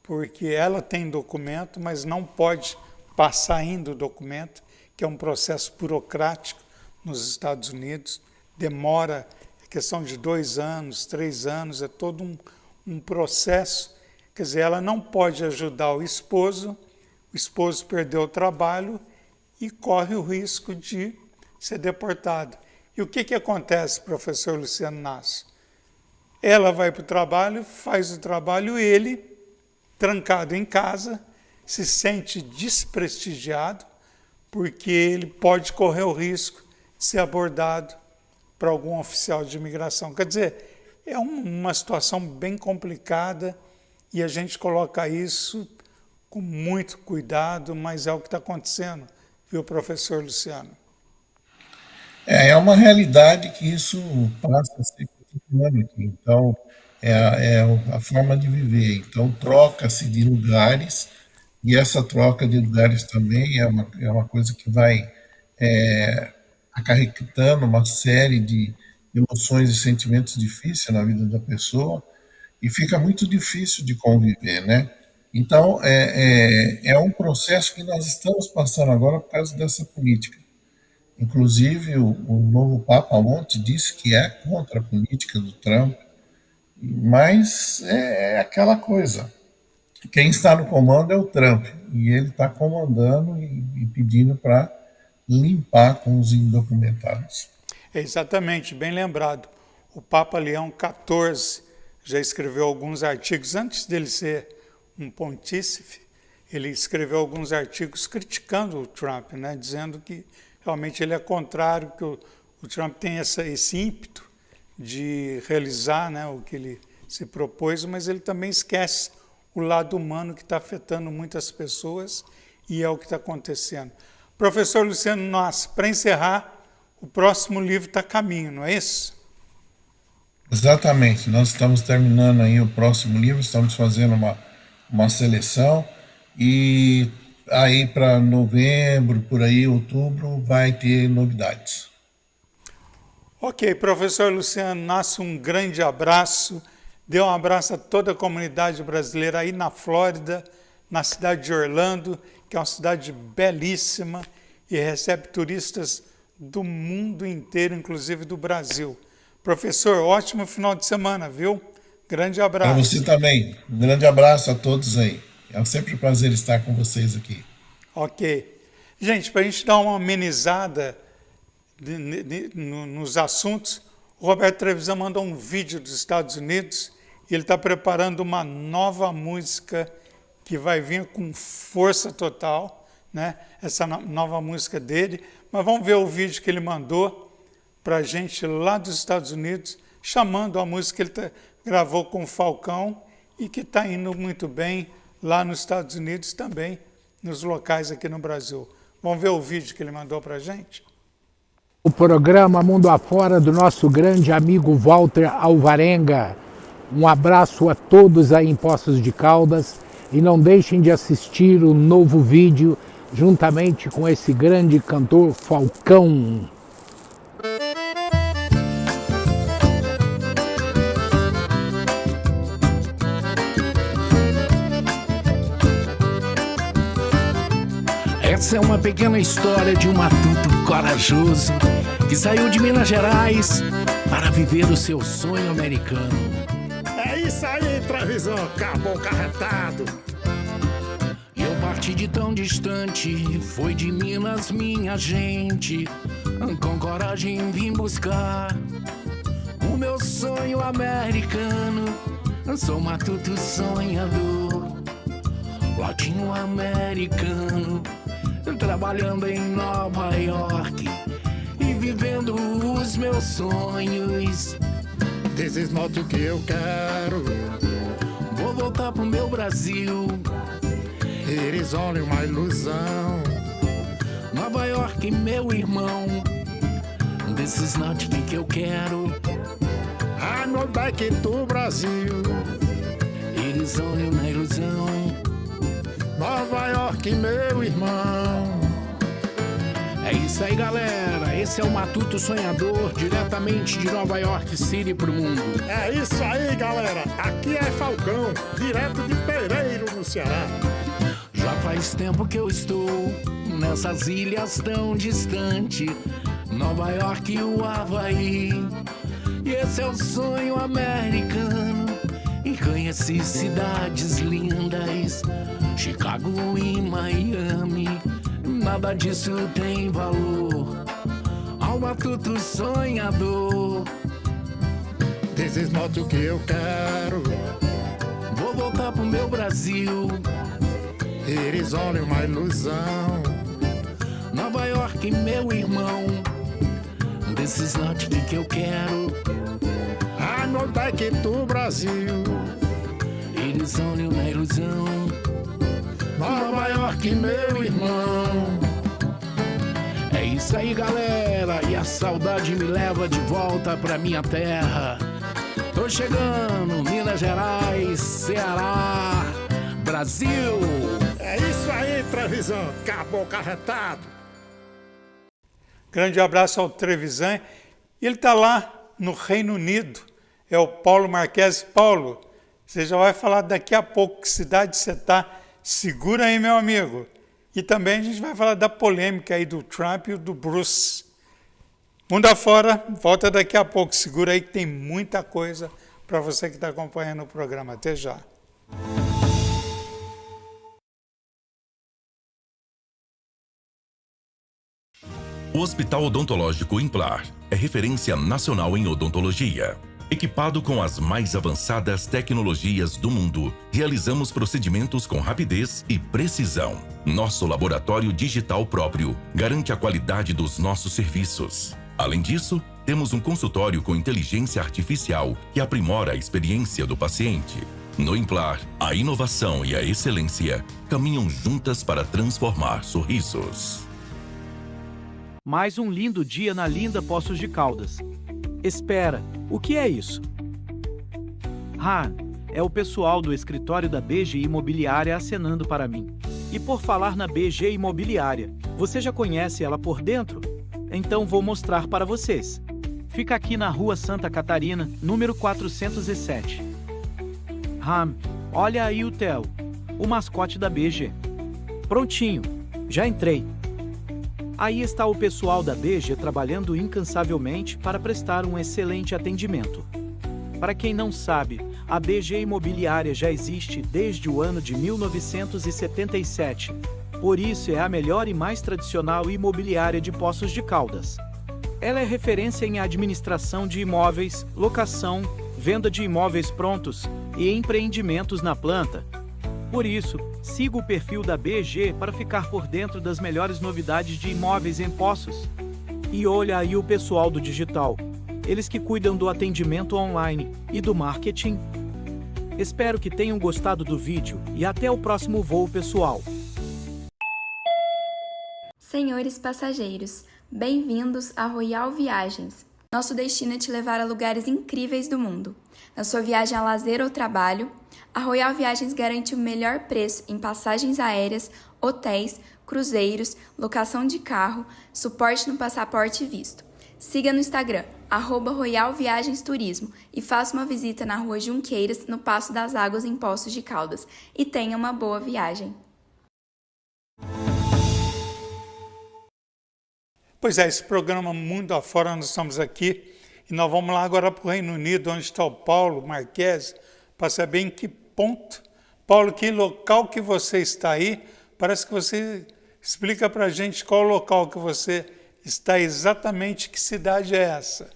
porque ela tem documento, mas não pode passar ainda o documento, que é um processo burocrático nos Estados Unidos, demora, é questão de 2 anos, 3 anos, é todo um processo. Quer dizer, ela não pode ajudar o esposo perdeu o trabalho e corre o risco de ser deportado. E o que acontece, professor Luciano Nasso? Ela vai para o trabalho, faz o trabalho, ele, trancado em casa, se sente desprestigiado, porque ele pode correr o risco de ser abordado por algum oficial de imigração. Quer dizer, é uma situação bem complicada e a gente coloca isso com muito cuidado, mas é o que está acontecendo, viu, professor Luciano?
É uma realidade que isso passa a ser cotidiano aqui. Então, é a forma de viver. Então, troca-se de lugares, e essa troca de lugares também é uma coisa que vai acarretando uma série de emoções e sentimentos difíceis na vida da pessoa, e fica muito difícil de conviver, né? Então, é um processo que nós estamos passando agora por causa dessa política. Inclusive, o novo Papa ontem disse que é contra a política do Trump, mas é aquela coisa. Quem está no comando é o Trump, e ele está comandando e pedindo para limpar com os indocumentados.
Exatamente, bem lembrado. O Papa Leão XIV já escreveu alguns artigos, antes dele ser um pontífice, ele escreveu alguns artigos criticando o Trump, né, dizendo que realmente ele é contrário, que o Trump tem esse ímpeto de realizar, né, o que ele se propôs, mas ele também esquece o lado humano que está afetando muitas pessoas, e é o que está acontecendo. Professor Luciano Nasso, para encerrar, o próximo livro está a caminho, não é isso?
Exatamente, nós estamos terminando aí o próximo livro, estamos fazendo uma seleção, e aí para novembro, por aí, outubro, vai ter novidades.
Ok, professor Luciano Nasso, um grande abraço. Dê um abraço a toda a comunidade brasileira aí na Flórida, na cidade de Orlando, que é uma cidade belíssima e recebe turistas do mundo inteiro, inclusive do Brasil. Professor, ótimo final de semana, viu? Grande abraço.
Para você também. Um grande abraço a todos aí. É sempre um prazer estar com vocês aqui.
Ok. Gente, para a gente dar uma amenizada nos assuntos, o Roberto Trevisan mandou um vídeo dos Estados Unidos e ele está preparando uma nova música que vai vir com força total, né? Essa nova música dele. Mas vamos ver o vídeo que ele mandou para a gente lá dos Estados Unidos, chamando a música que ele gravou com o Falcão e que está indo muito bem lá nos Estados Unidos também, nos locais aqui no Brasil. Vamos ver o vídeo que ele mandou para a gente?
O programa Mundo Afora do nosso grande amigo Walter Alvarenga. Um abraço a todos aí em Poços de Caldas e não deixem de assistir o novo vídeo juntamente com esse grande cantor Falcão. Essa é uma pequena história de um matuto corajoso que saiu de Minas Gerais para viver o seu sonho americano.
É isso aí, Trevisan, caboclo carretado.
Eu parti de tão distante, foi de Minas minha gente. Com coragem vim buscar o meu sonho americano. Sou matuto sonhador, latino-americano, trabalhando em Nova York e vivendo os meus sonhos.
This is not o que eu quero.
Vou voltar pro meu Brasil.
It is only uma ilusão.
Nova York, meu irmão. This is not o que eu quero.
I'm not back to Brasil.
It is only uma ilusão.
Nova York, meu irmão.
É isso aí, galera. Esse é o Matuto Sonhador, diretamente de Nova York City pro mundo.
É isso aí, galera. Aqui é Falcão, direto de Pereiro, no Ceará.
Já faz tempo que eu estou nessas ilhas tão distantes, Nova York e o Havaí. E esse é o sonho americano. E conheci cidades lindas, Chicago e Miami. Nada disso tem valor ao ao matuto sonhador.
This is not o que eu quero.
Vou voltar pro meu Brasil.
It is only uma ilusão.
Nova York, meu irmão. This is not o que eu quero.
I know back to Brasil.
It is only uma ilusão.
Nova York, meu irmão.
É isso aí, galera. E a saudade me leva de volta pra minha terra. Tô chegando, Minas Gerais, Ceará, Brasil.
É isso aí, Trevisan. Acabou carretado.
Grande abraço ao Trevisan. Ele está lá no Reino Unido. É o Paulo Marques. Paulo, você já vai falar daqui a pouco que cidade você está. Segura aí, meu amigo. E também a gente vai falar da polêmica aí do Trump e do Bruce. Mundo afora, volta daqui a pouco. Segura aí que tem muita coisa para você que está acompanhando o programa. Até já.
O Hospital Odontológico Implar é referência nacional em odontologia. Equipado com as mais avançadas tecnologias do mundo, realizamos procedimentos com rapidez e precisão. Nosso laboratório digital próprio garante a qualidade dos nossos serviços. Além disso, temos um consultório com inteligência artificial que aprimora a experiência do paciente. No Implar, a inovação e a excelência caminham juntas para transformar sorrisos.
Mais um lindo dia na linda Poços de Caldas. Espera, o que é isso? É o pessoal do escritório da BG Imobiliária acenando para mim. E por falar na BG Imobiliária, você já conhece ela por dentro? Então vou mostrar para vocês. Fica aqui na Rua Santa Catarina, número 407. Olha aí o Theo, o mascote da BG. Prontinho, já entrei. Aí está o pessoal da BG trabalhando incansavelmente para prestar um excelente atendimento. Para quem não sabe, a BG Imobiliária já existe desde o ano de 1977. Por isso é a melhor e mais tradicional imobiliária de Poços de Caldas. Ela é referência em administração de imóveis, locação, venda de imóveis prontos e empreendimentos na planta. Por isso, siga o perfil da BG para ficar por dentro das melhores novidades de imóveis em Poços. E olha aí o pessoal do digital, eles que cuidam do atendimento online e do marketing. Espero que tenham gostado do vídeo e até o próximo voo, pessoal.
Senhores passageiros, bem-vindos à Royal Viagens. Nosso destino é te levar a lugares incríveis do mundo. Na sua viagem a lazer ou trabalho, a Royal Viagens garante o melhor preço em passagens aéreas, hotéis, cruzeiros, locação de carro, suporte no passaporte e visto. Siga no Instagram, @Royal Viagens Turismo e faça uma visita na Rua Junqueiras, no Passo das Águas, em Poços de Caldas. E tenha uma boa viagem.
Pois é, esse programa Mundo Afora, nós estamos aqui e nós vamos lá agora para o Reino Unido, onde está o Paulo Marques, para saber em que ponto. Paulo, que local que você está aí? Parece que você explica para a gente qual o local que você está exatamente, que cidade é essa?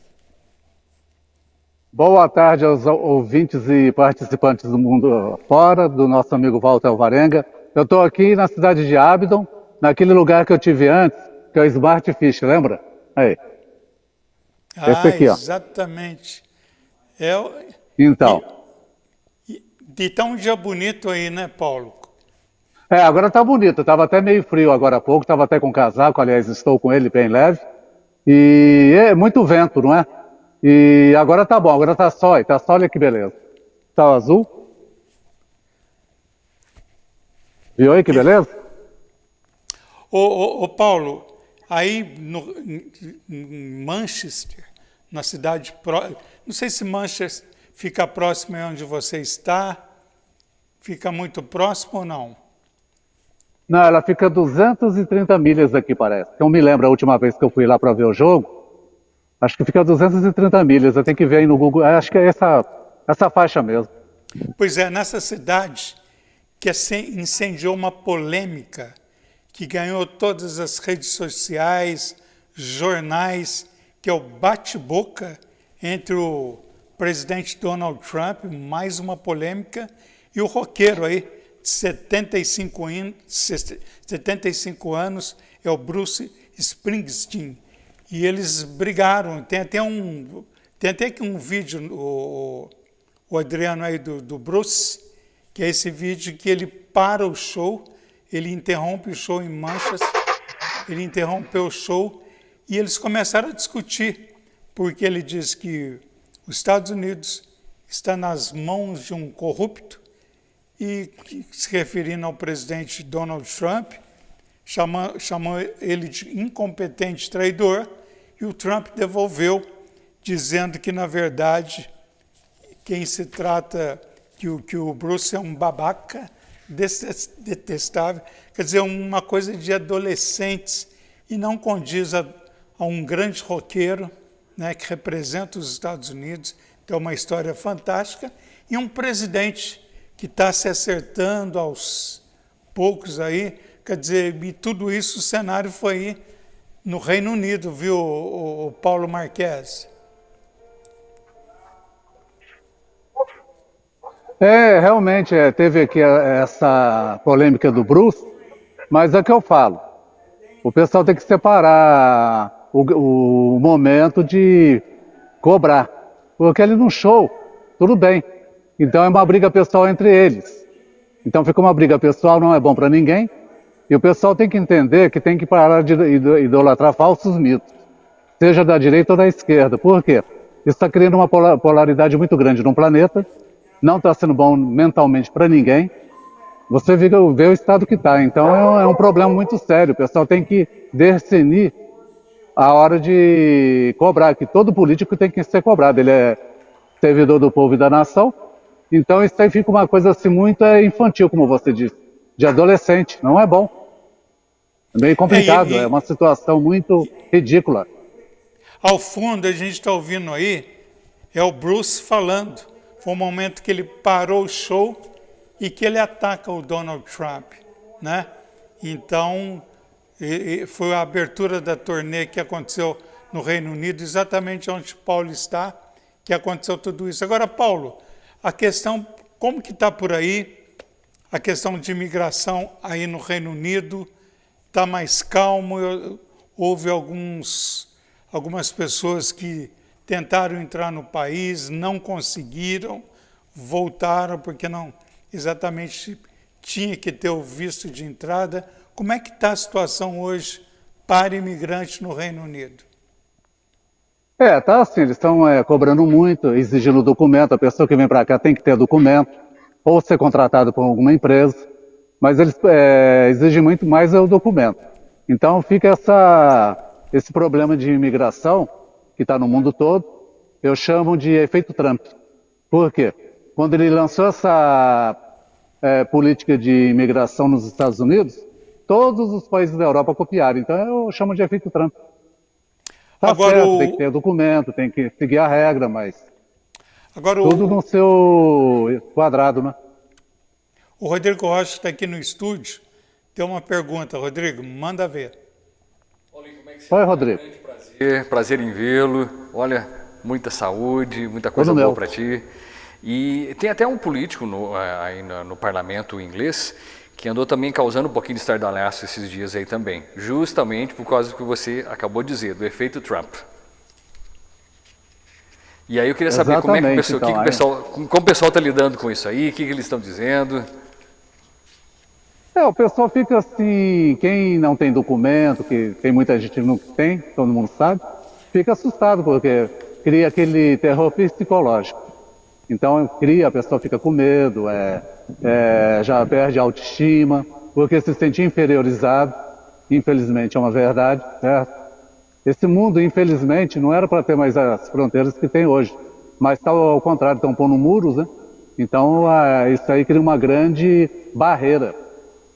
Boa tarde aos ouvintes e participantes do Mundo Fora, do nosso amigo Walter Alvarenga. Eu estou aqui na cidade de Abingdon, naquele lugar que eu tive antes, que é o Smart Fish, lembra? Aí. Esse aqui, ó.
Exatamente.
Então.
E tá um dia bonito aí, né, Paulo?
Agora tá bonito. Tava até meio frio agora há pouco, tava até com casaco, aliás, estou com ele bem leve. E é muito vento, não é? E agora tá bom, agora tá sol, olha que beleza. Tá azul. Viu aí que beleza?
Ô Paulo, aí em Manchester, na cidade próxima, não sei se Manchester fica próximo de onde você está, fica muito próximo ou não?
Não, ela fica 230 milhas daqui, parece. Eu me lembro a última vez que eu fui lá para ver o jogo, acho que fica 230 milhas, eu tenho que ver aí no Google, acho que é essa faixa mesmo.
Pois é, nessa cidade que incendiou uma polêmica que ganhou todas as redes sociais, jornais, que é o bate-boca entre o presidente Donald Trump, mais uma polêmica, e o roqueiro aí, de 75 anos, é o Bruce Springsteen. E eles brigaram. Tem até aqui um vídeo, o Adriano aí do Bruce, que é esse vídeo que ele para o show, ele interrompe o show em manchas, ele interrompeu o show e eles começaram a discutir, porque ele diz que os Estados Unidos está nas mãos de um corrupto e, se referindo ao presidente Donald Trump, chamou ele de incompetente traidor, e o Trump devolveu, dizendo que, na verdade, quem se trata, que o Bruce é um babaca detestável, quer dizer, uma coisa de adolescentes, e não condiz a um grande roqueiro, né, que representa os Estados Unidos, tem uma história fantástica, e um presidente que está se acertando aos poucos aí, quer dizer, e tudo isso, o cenário foi aí no Reino Unido, viu, o Paulo Marques?
Realmente, teve aqui essa polêmica do Bruce, mas é o que eu falo. O pessoal tem que separar o momento de cobrar. Porque ele num show, tudo bem. Então é uma briga pessoal entre eles. Então fica uma briga pessoal, não é bom para ninguém. E o pessoal tem que entender que tem que parar de idolatrar falsos mitos, seja da direita ou da esquerda. Por quê? Isso está criando uma polaridade muito grande no planeta, não está sendo bom mentalmente para ninguém. Você vê o estado que está. Então é um problema muito sério. O pessoal tem que discernir a hora de cobrar, que todo político tem que ser cobrado. Ele é servidor do povo e da nação. Então isso aí fica uma coisa assim muito infantil, como você disse, de adolescente. Não é bom. É meio complicado, é uma situação muito ridícula.
Ao fundo, a gente está ouvindo aí, é o Bruce falando. Foi um momento que ele parou o show e que ele ataca o Donald Trump, né? Então, foi a abertura da turnê que aconteceu no Reino Unido, exatamente onde Paulo está, que aconteceu tudo isso. Agora, Paulo, a questão, como que está por aí, a questão de imigração aí no Reino Unido, está mais calmo? Houve algumas pessoas que tentaram entrar no país, não conseguiram, voltaram porque não exatamente tinha que ter o visto de entrada. Como é que está a situação hoje para imigrantes no Reino Unido?
Tá assim, eles estão cobrando muito, exigindo documento. A pessoa que vem para cá tem que ter documento, ou ser contratado por alguma empresa, mas eles exigem muito mais o documento. Então fica esse problema de imigração, que está no mundo todo, eu chamo de efeito Trump. Por quê? Quando ele lançou essa política de imigração nos Estados Unidos, todos os países da Europa copiaram. Então eu chamo de efeito Trump.
Agora,
certo, tem que ter documento, tem que seguir a regra, mas
agora
tudo no seu quadrado, né?
O Rodrigo Rocha está aqui no estúdio, tem uma pergunta. Rodrigo, manda ver.
Oi, Rodrigo.
Prazer em vê-lo. Olha, muita saúde, muita coisa boa para ti. E tem até um político aí no parlamento inglês que andou também causando um pouquinho de estardalhaço esses dias aí também, justamente por causa do que você acabou de dizer, do efeito Trump. E aí eu queria saber como é que o pessoal está lidando com isso aí, o que eles estão dizendo.
O pessoal fica assim, quem não tem documento, que tem muita gente que não tem, todo mundo sabe, fica assustado, porque cria aquele terror psicológico. Então a pessoa fica com medo, já perde a autoestima, porque se sente inferiorizado, infelizmente é uma verdade, certo? Esse mundo, infelizmente, não era para ter mais as fronteiras que tem hoje, mas está ao contrário, estão pondo muros, né? Então isso aí cria uma grande barreira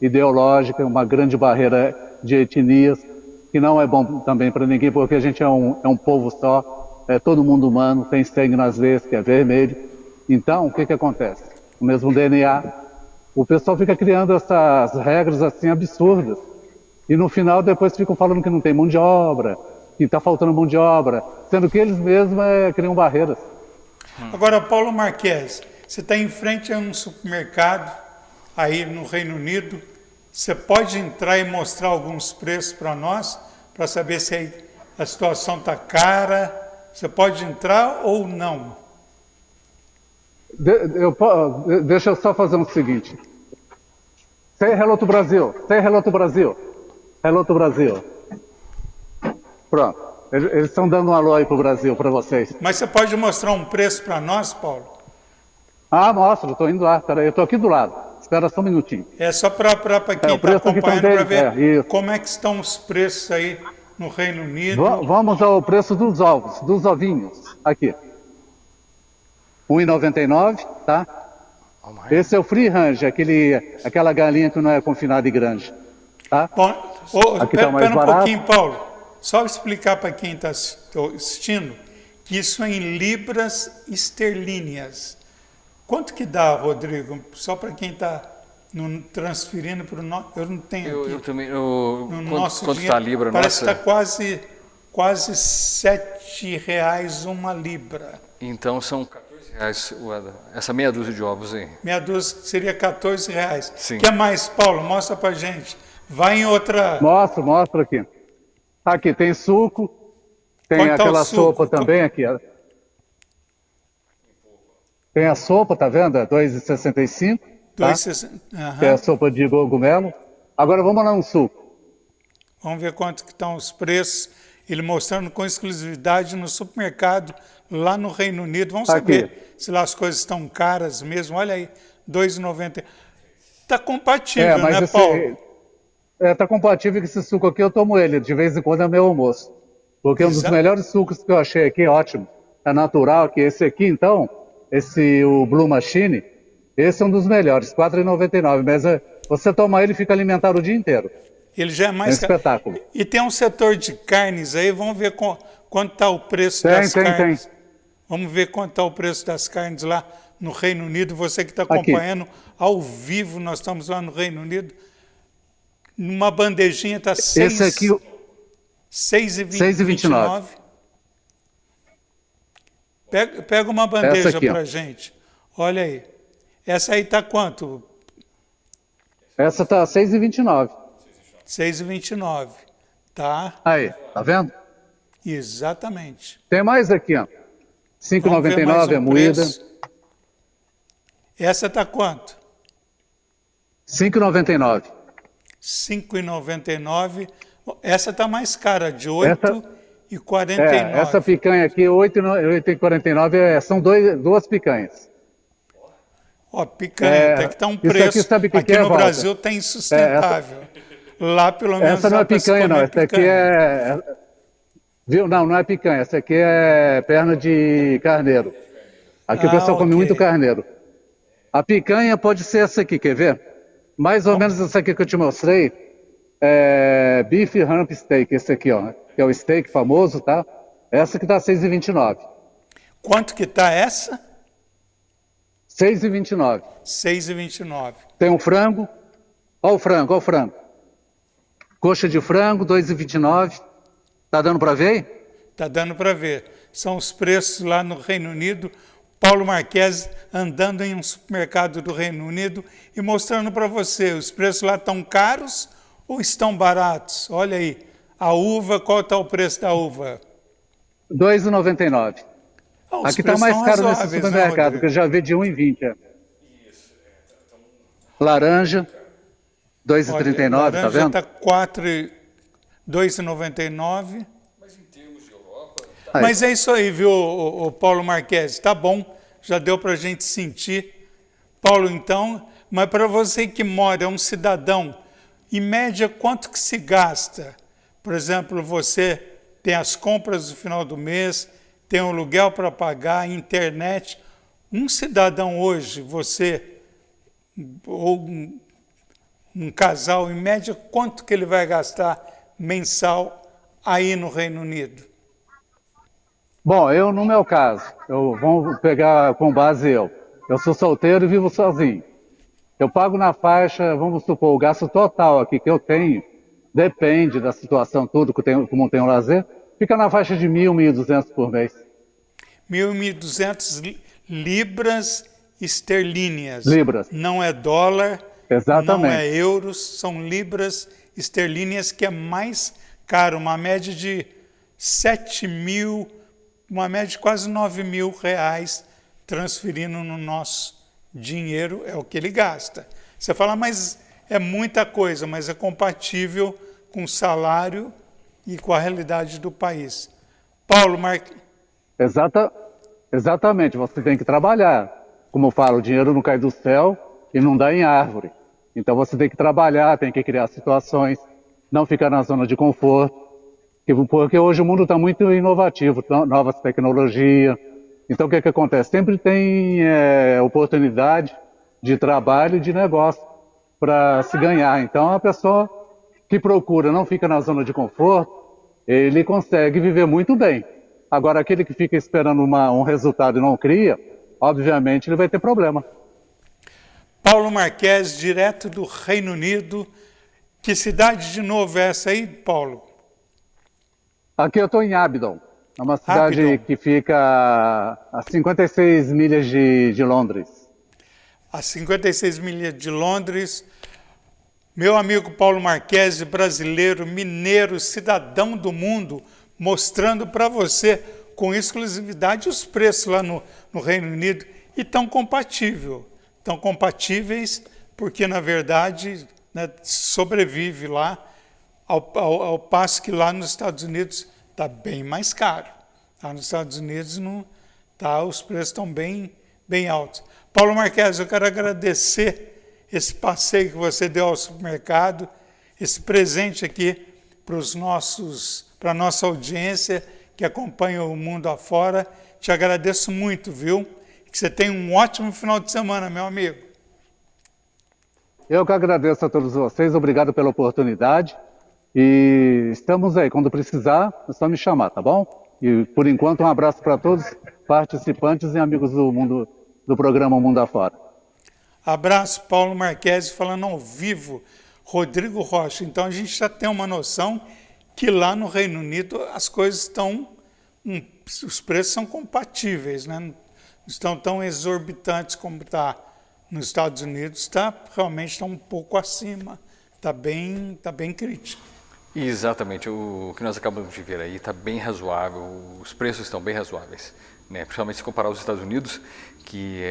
ideológica, uma grande barreira de etnias, que não é bom também para ninguém, porque a gente é um povo só, é todo mundo humano, tem sangue nas veias, que é vermelho. Então, o que acontece? O mesmo DNA, o pessoal fica criando essas regras assim absurdas, e no final depois ficam falando que não tem mão de obra, que está faltando mão de obra, sendo que eles mesmos criam barreiras.
Agora, Paulo Marques, você está em frente a um supermercado aí no Reino Unido. Você pode entrar e mostrar alguns preços para nós, para saber se aí a situação está cara? Você pode entrar ou não?
Deixa eu só fazer o seguinte. Say hello to Brasil. Say hello to Brasil. Hello to Brasil. Pronto. Eles estão dando um alô aí pro Brasil, para vocês.
Mas você pode mostrar um preço para nós, Paulo?
Ah, mostro. Estou indo lá. Peraí, eu estou aqui do lado. Espera só um minutinho.
É só para quem está acompanhando, para ver como é que estão os preços aí no Reino Unido.
Vamos ao preço dos ovos, dos ovinhos. Aqui. R$ 1,99, tá? Esse é o free range, aquela galinha que não é confinada em granja. Tá?
Bom,
aqui tá mais
pera um
barato.
pouquinho, Paulo. Só explicar para quem está assistindo que isso é em libras esterlíneas. Quanto que dá, Rodrigo? Só para quem está transferindo para o nosso... Eu não tenho aqui.
Eu também.
Quanto
está a libra?
Parece que
nossa?
está quase R$7 uma libra.
Então são R$14, essa meia dúzia de ovos aí.
Meia dúzia seria R$14.
Sim.
O que mais, Paulo? Mostra para gente. Vai em outra...
Mostra aqui. Aqui tem suco, tem
Quanto
aquela
suco?
sopa também aqui. Ó. Tem a sopa, tá vendo? É R$2,65. Tá?
2,60.
Que é a sopa de cogumelo. Agora vamos lá no suco.
Vamos ver quanto que estão os preços. Ele mostrando com exclusividade no supermercado lá no Reino Unido. Vamos saber se lá as coisas estão caras mesmo. Olha aí, R$2,90. Está compatível, né, Paulo?
Está compatível com esse suco aqui, eu tomo ele. De vez em quando é meu almoço. Porque é um dos melhores sucos que eu achei aqui, ótimo. É natural, que esse aqui, então, o Blue Machine, esse é um dos melhores, R$4,99. Mas você toma ele e fica alimentado o dia inteiro.
Ele já é mais
espetáculo.
E tem um setor de carnes aí, vamos ver quanto está o preço das carnes. Vamos ver quanto está o preço das carnes lá no Reino Unido. Você que está acompanhando ao vivo, nós estamos lá no Reino Unido. Numa bandejinha está R$6,29. Pega uma bandeja para a gente. Olha aí. Essa aí está quanto?
Essa está R$6,29.
R$6,29, tá?
Aí, tá vendo?
Exatamente.
Tem mais aqui, ó. R$5,99 a moída.
Essa tá quanto?
R$5,99.
R$5,99. Essa tá mais cara, de R$8,49.
Essa picanha aqui, R$8,49, são duas picanhas.
Ó, picanha, tem que estar um preço. Aqui no Brasil tá insustentável. Lá, pelo menos,
essa não é picanha, não. Essa aqui Viu? Não é picanha. Essa aqui é perna de carneiro. Aqui o pessoal come muito carneiro. A picanha pode ser essa aqui, quer ver? Mais ou menos essa aqui que eu te mostrei. Beef Rump Steak, esse aqui, ó. Que é o steak famoso, tá? Essa que tá R$6,29.
Quanto que tá essa?
R$6,29.
R$6,29.
Tem um frango. Ó o frango. Coxa de frango, R$2,29. Tá dando para ver aí?
Tá dando para ver. São os preços lá no Reino Unido. Paulo Marques andando em um supermercado do Reino Unido e mostrando para você, os preços lá estão caros ou estão baratos? Olha aí, a uva, qual está o preço da uva?
R$2,99. Aqui está mais caro nesse supermercado, porque eu já vi de R$1,20. Laranja, R$2,39, tá vendo?
Laranja está R$2,99. Mas é isso aí, viu, o Paulo Marques? Tá bom, já deu para a gente sentir. Paulo, então, mas para você que mora, é um cidadão, em média, quanto que se gasta? Por exemplo, você tem as compras do final do mês, tem o aluguel para pagar, a internet. Um cidadão hoje, você, ou um casal, em média, quanto que ele vai gastar mensal aí no Reino Unido?
Bom, no meu caso, vamos pegar com base eu. Eu sou solteiro e vivo sozinho. Eu pago na faixa, vamos supor, o gasto total aqui que eu tenho, depende da situação, tudo, como tem o lazer, fica na faixa de 1.200 por mês.
1.200 libras esterlíneas.
Libras.
Não é dólar,
Exatamente.
não é euros, são libras esterlíneas, que é mais caro, uma média de 7.000, uma média de quase 9.000 reais transferindo no nosso dinheiro, é o que ele gasta. Você fala, mas é muita coisa, mas é compatível com o salário e com a realidade do país. Paulo Marques.
Exatamente, você tem que trabalhar. Como eu falo, o dinheiro não cai do céu e não dá em árvore. Então você tem que trabalhar, tem que criar situações, não ficar na zona de conforto. Porque hoje o mundo está muito inovativo, novas tecnologias. Então o que acontece? Sempre tem oportunidade de trabalho e de negócio para se ganhar. Então a pessoa que procura, não fica na zona de conforto, ele consegue viver muito bem. Agora aquele que fica esperando um resultado e não cria, obviamente ele vai ter problema.
Paulo Marques, direto do Reino Unido. Que cidade de novo é essa aí, Paulo?
Aqui eu estou em Aberdeen, é uma cidade
Aberdeen,
que fica a 56 milhas de Londres.
a 56 milhas de Londres. Meu amigo Paulo Marques, brasileiro, mineiro, cidadão do mundo, mostrando para você com exclusividade os preços lá no Reino Unido, e tão compatíveis, porque na verdade, né, sobrevive lá, ao passo que lá nos Estados Unidos está bem mais caro. Lá nos Estados Unidos não, os preços estão bem altos. Paulo Marques, eu quero agradecer esse passeio que você deu ao supermercado, esse presente aqui para a nossa audiência que acompanha o mundo afora. Te agradeço muito, viu? Que você tenha um ótimo final de semana, meu amigo.
Eu que agradeço a todos vocês, obrigado pela oportunidade. E estamos aí, quando precisar, é só me chamar, tá bom? E por enquanto, um abraço para todos, participantes e amigos do programa Mundo Afora.
Abraço, Paulo Marques, falando ao vivo, Rodrigo Rocha. Então a gente já tem uma noção que lá no Reino Unido as coisas estão, os preços são compatíveis, né? Não estão tão exorbitantes como está nos Estados Unidos, realmente está um pouco acima, está bem crítico.
Exatamente, o que nós acabamos de ver aí está bem razoável, os preços estão bem razoáveis, né? Principalmente se comparar aos Estados Unidos, que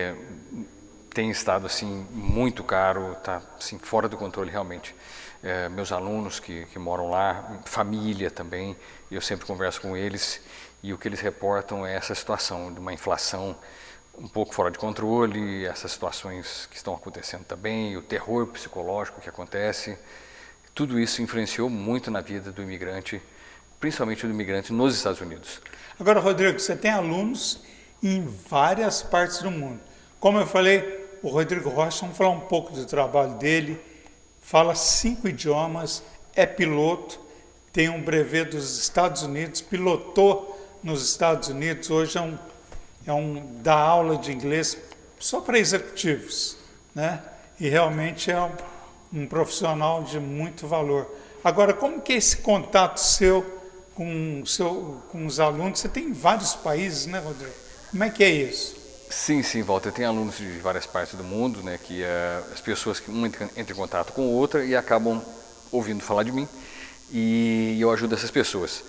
tem estado assim muito caro, está assim, fora do controle realmente. Meus alunos que moram lá, família também, eu sempre converso com eles e o que eles reportam é essa situação de uma inflação um pouco fora de controle, essas situações que estão acontecendo também, o terror psicológico que acontece. Tudo isso influenciou muito na vida do imigrante, principalmente do imigrante nos Estados Unidos.
Agora, Rodrigo, você tem alunos em várias partes do mundo. Como eu falei, o Rodrigo Rocha, vamos falar um pouco do trabalho dele, fala 5 idiomas, é piloto, tem um brevet dos Estados Unidos, pilotou nos Estados Unidos, hoje dá aula de inglês só para executivos, né? E realmente é um profissional de muito valor. Agora, como que é esse contato seu com os alunos? Você tem vários países, né, Rodrigo? Como é que é isso?
Sim, Walter, eu tenho alunos de várias partes do mundo, né, que as pessoas que uma entra em contato com outra e acabam ouvindo falar de mim, e eu ajudo essas pessoas.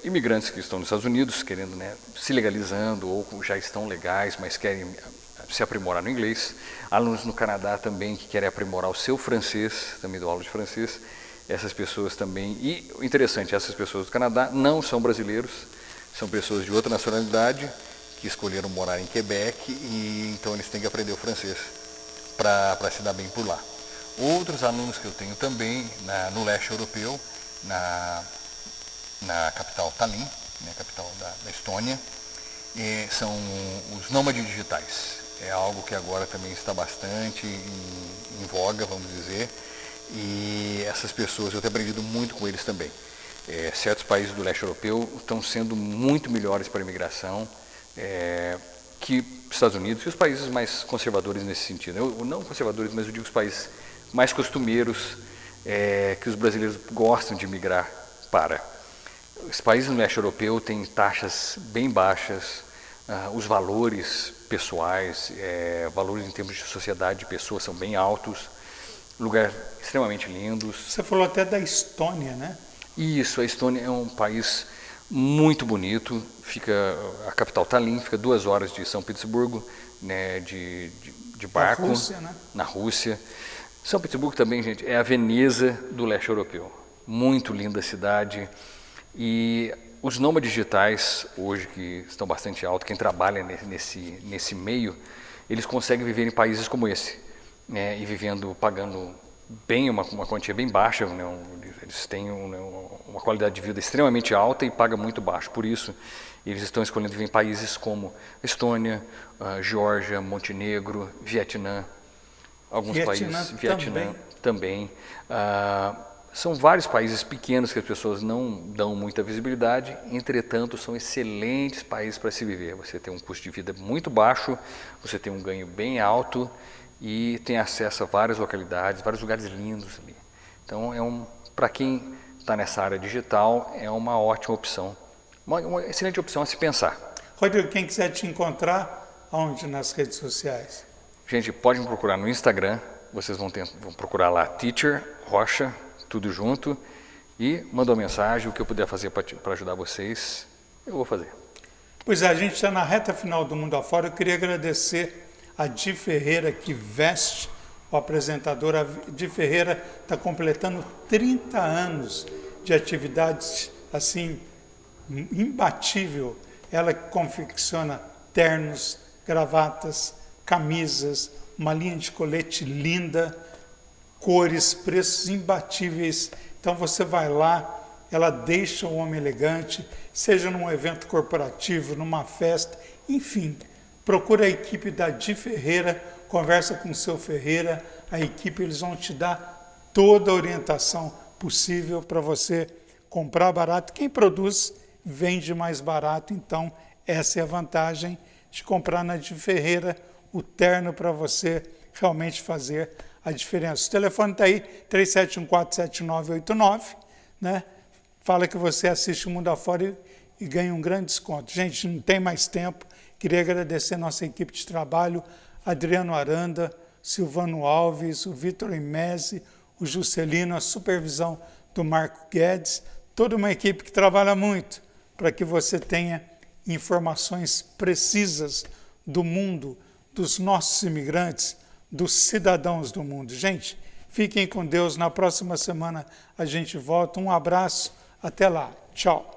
Imigrantes que estão nos Estados Unidos, querendo, né, se legalizando ou já estão legais, mas querem se aprimorar no inglês. Alunos no Canadá também que querem aprimorar o seu francês, também dou aula de francês. Essas pessoas também, e o interessante, essas pessoas do Canadá não são brasileiros, são pessoas de outra nacionalidade que escolheram morar em Quebec e então eles têm que aprender o francês para se dar bem por lá. Outros alunos que eu tenho também no leste europeu, na capital Tallinn, né, capital da Estônia, são os nômades digitais. É algo que agora também está bastante em voga, vamos dizer, e essas pessoas, eu tenho aprendido muito com eles também. Certos países do leste europeu estão sendo muito melhores para a imigração que os Estados Unidos e os países mais conservadores nesse sentido. Não conservadores, mas eu digo os países mais costumeiros que os brasileiros gostam de migrar para. Os países do leste europeu têm taxas bem baixas, os valores pessoais, valores em termos de sociedade de pessoas são bem altos, lugar extremamente lindos.
Você falou até da Estônia, né?
Isso, a Estônia é um país muito bonito, a capital Tallinn, fica 2 horas de São Petersburgo, né, de barco,
na Rússia, né?
Na Rússia. São Petersburgo também, gente, é a Veneza do leste europeu. Muito linda a cidade. E os nômades digitais, hoje, que estão bastante altos, quem trabalha nesse meio, eles conseguem viver em países como esse, né, e pagando bem, uma quantia bem baixa, né, eles têm uma qualidade de vida extremamente alta e paga muito baixo. Por isso, eles estão escolhendo viver em países como Estônia, Geórgia, Montenegro, Vietnã, alguns países, Vietnã também. São vários países pequenos que as pessoas não dão muita visibilidade, entretanto, são excelentes países para se viver. Você tem um custo de vida muito baixo, você tem um ganho bem alto e tem acesso a várias localidades, vários lugares lindos ali. Então, para quem está nessa área digital, é uma ótima opção, uma excelente opção a se pensar.
Rodrigo, quem quiser te encontrar, onde nas redes sociais?
Gente, pode me procurar no Instagram, vocês vão procurar lá Teacher Rocha, tudo junto, e manda uma mensagem, o que eu puder fazer para ajudar vocês, eu vou fazer.
Pois é, a gente está na reta final do Mundo Afora. Eu queria agradecer a Di Ferreira, que veste o apresentador. A Di Ferreira está completando 30 anos de atividades, assim, imbatível. Ela que confecciona ternos, gravatas, camisas, uma linha de colete linda, cores, preços imbatíveis. Então você vai lá, ela deixa o homem elegante, seja num evento corporativo, numa festa, enfim. Procura a equipe da Di Ferreira, conversa com o seu Ferreira, a equipe, eles vão te dar toda a orientação possível para você comprar barato. Quem produz vende mais barato, então essa é a vantagem de comprar na Di Ferreira o terno para você realmente fazer a diferença. O telefone está aí, 37147989, né? Fala que você assiste o Mundo Afora e ganha um grande desconto. Gente, não tem mais tempo. Queria agradecer a nossa equipe de trabalho, Adriano Aranda, Silvano Alves, o Vitor Imese, o Juscelino, a supervisão do Marco Guedes, toda uma equipe que trabalha muito para que você tenha informações precisas do mundo, dos nossos imigrantes, dos cidadãos do mundo. Gente, fiquem com Deus. Na próxima semana a gente volta. Um abraço. Até lá. Tchau.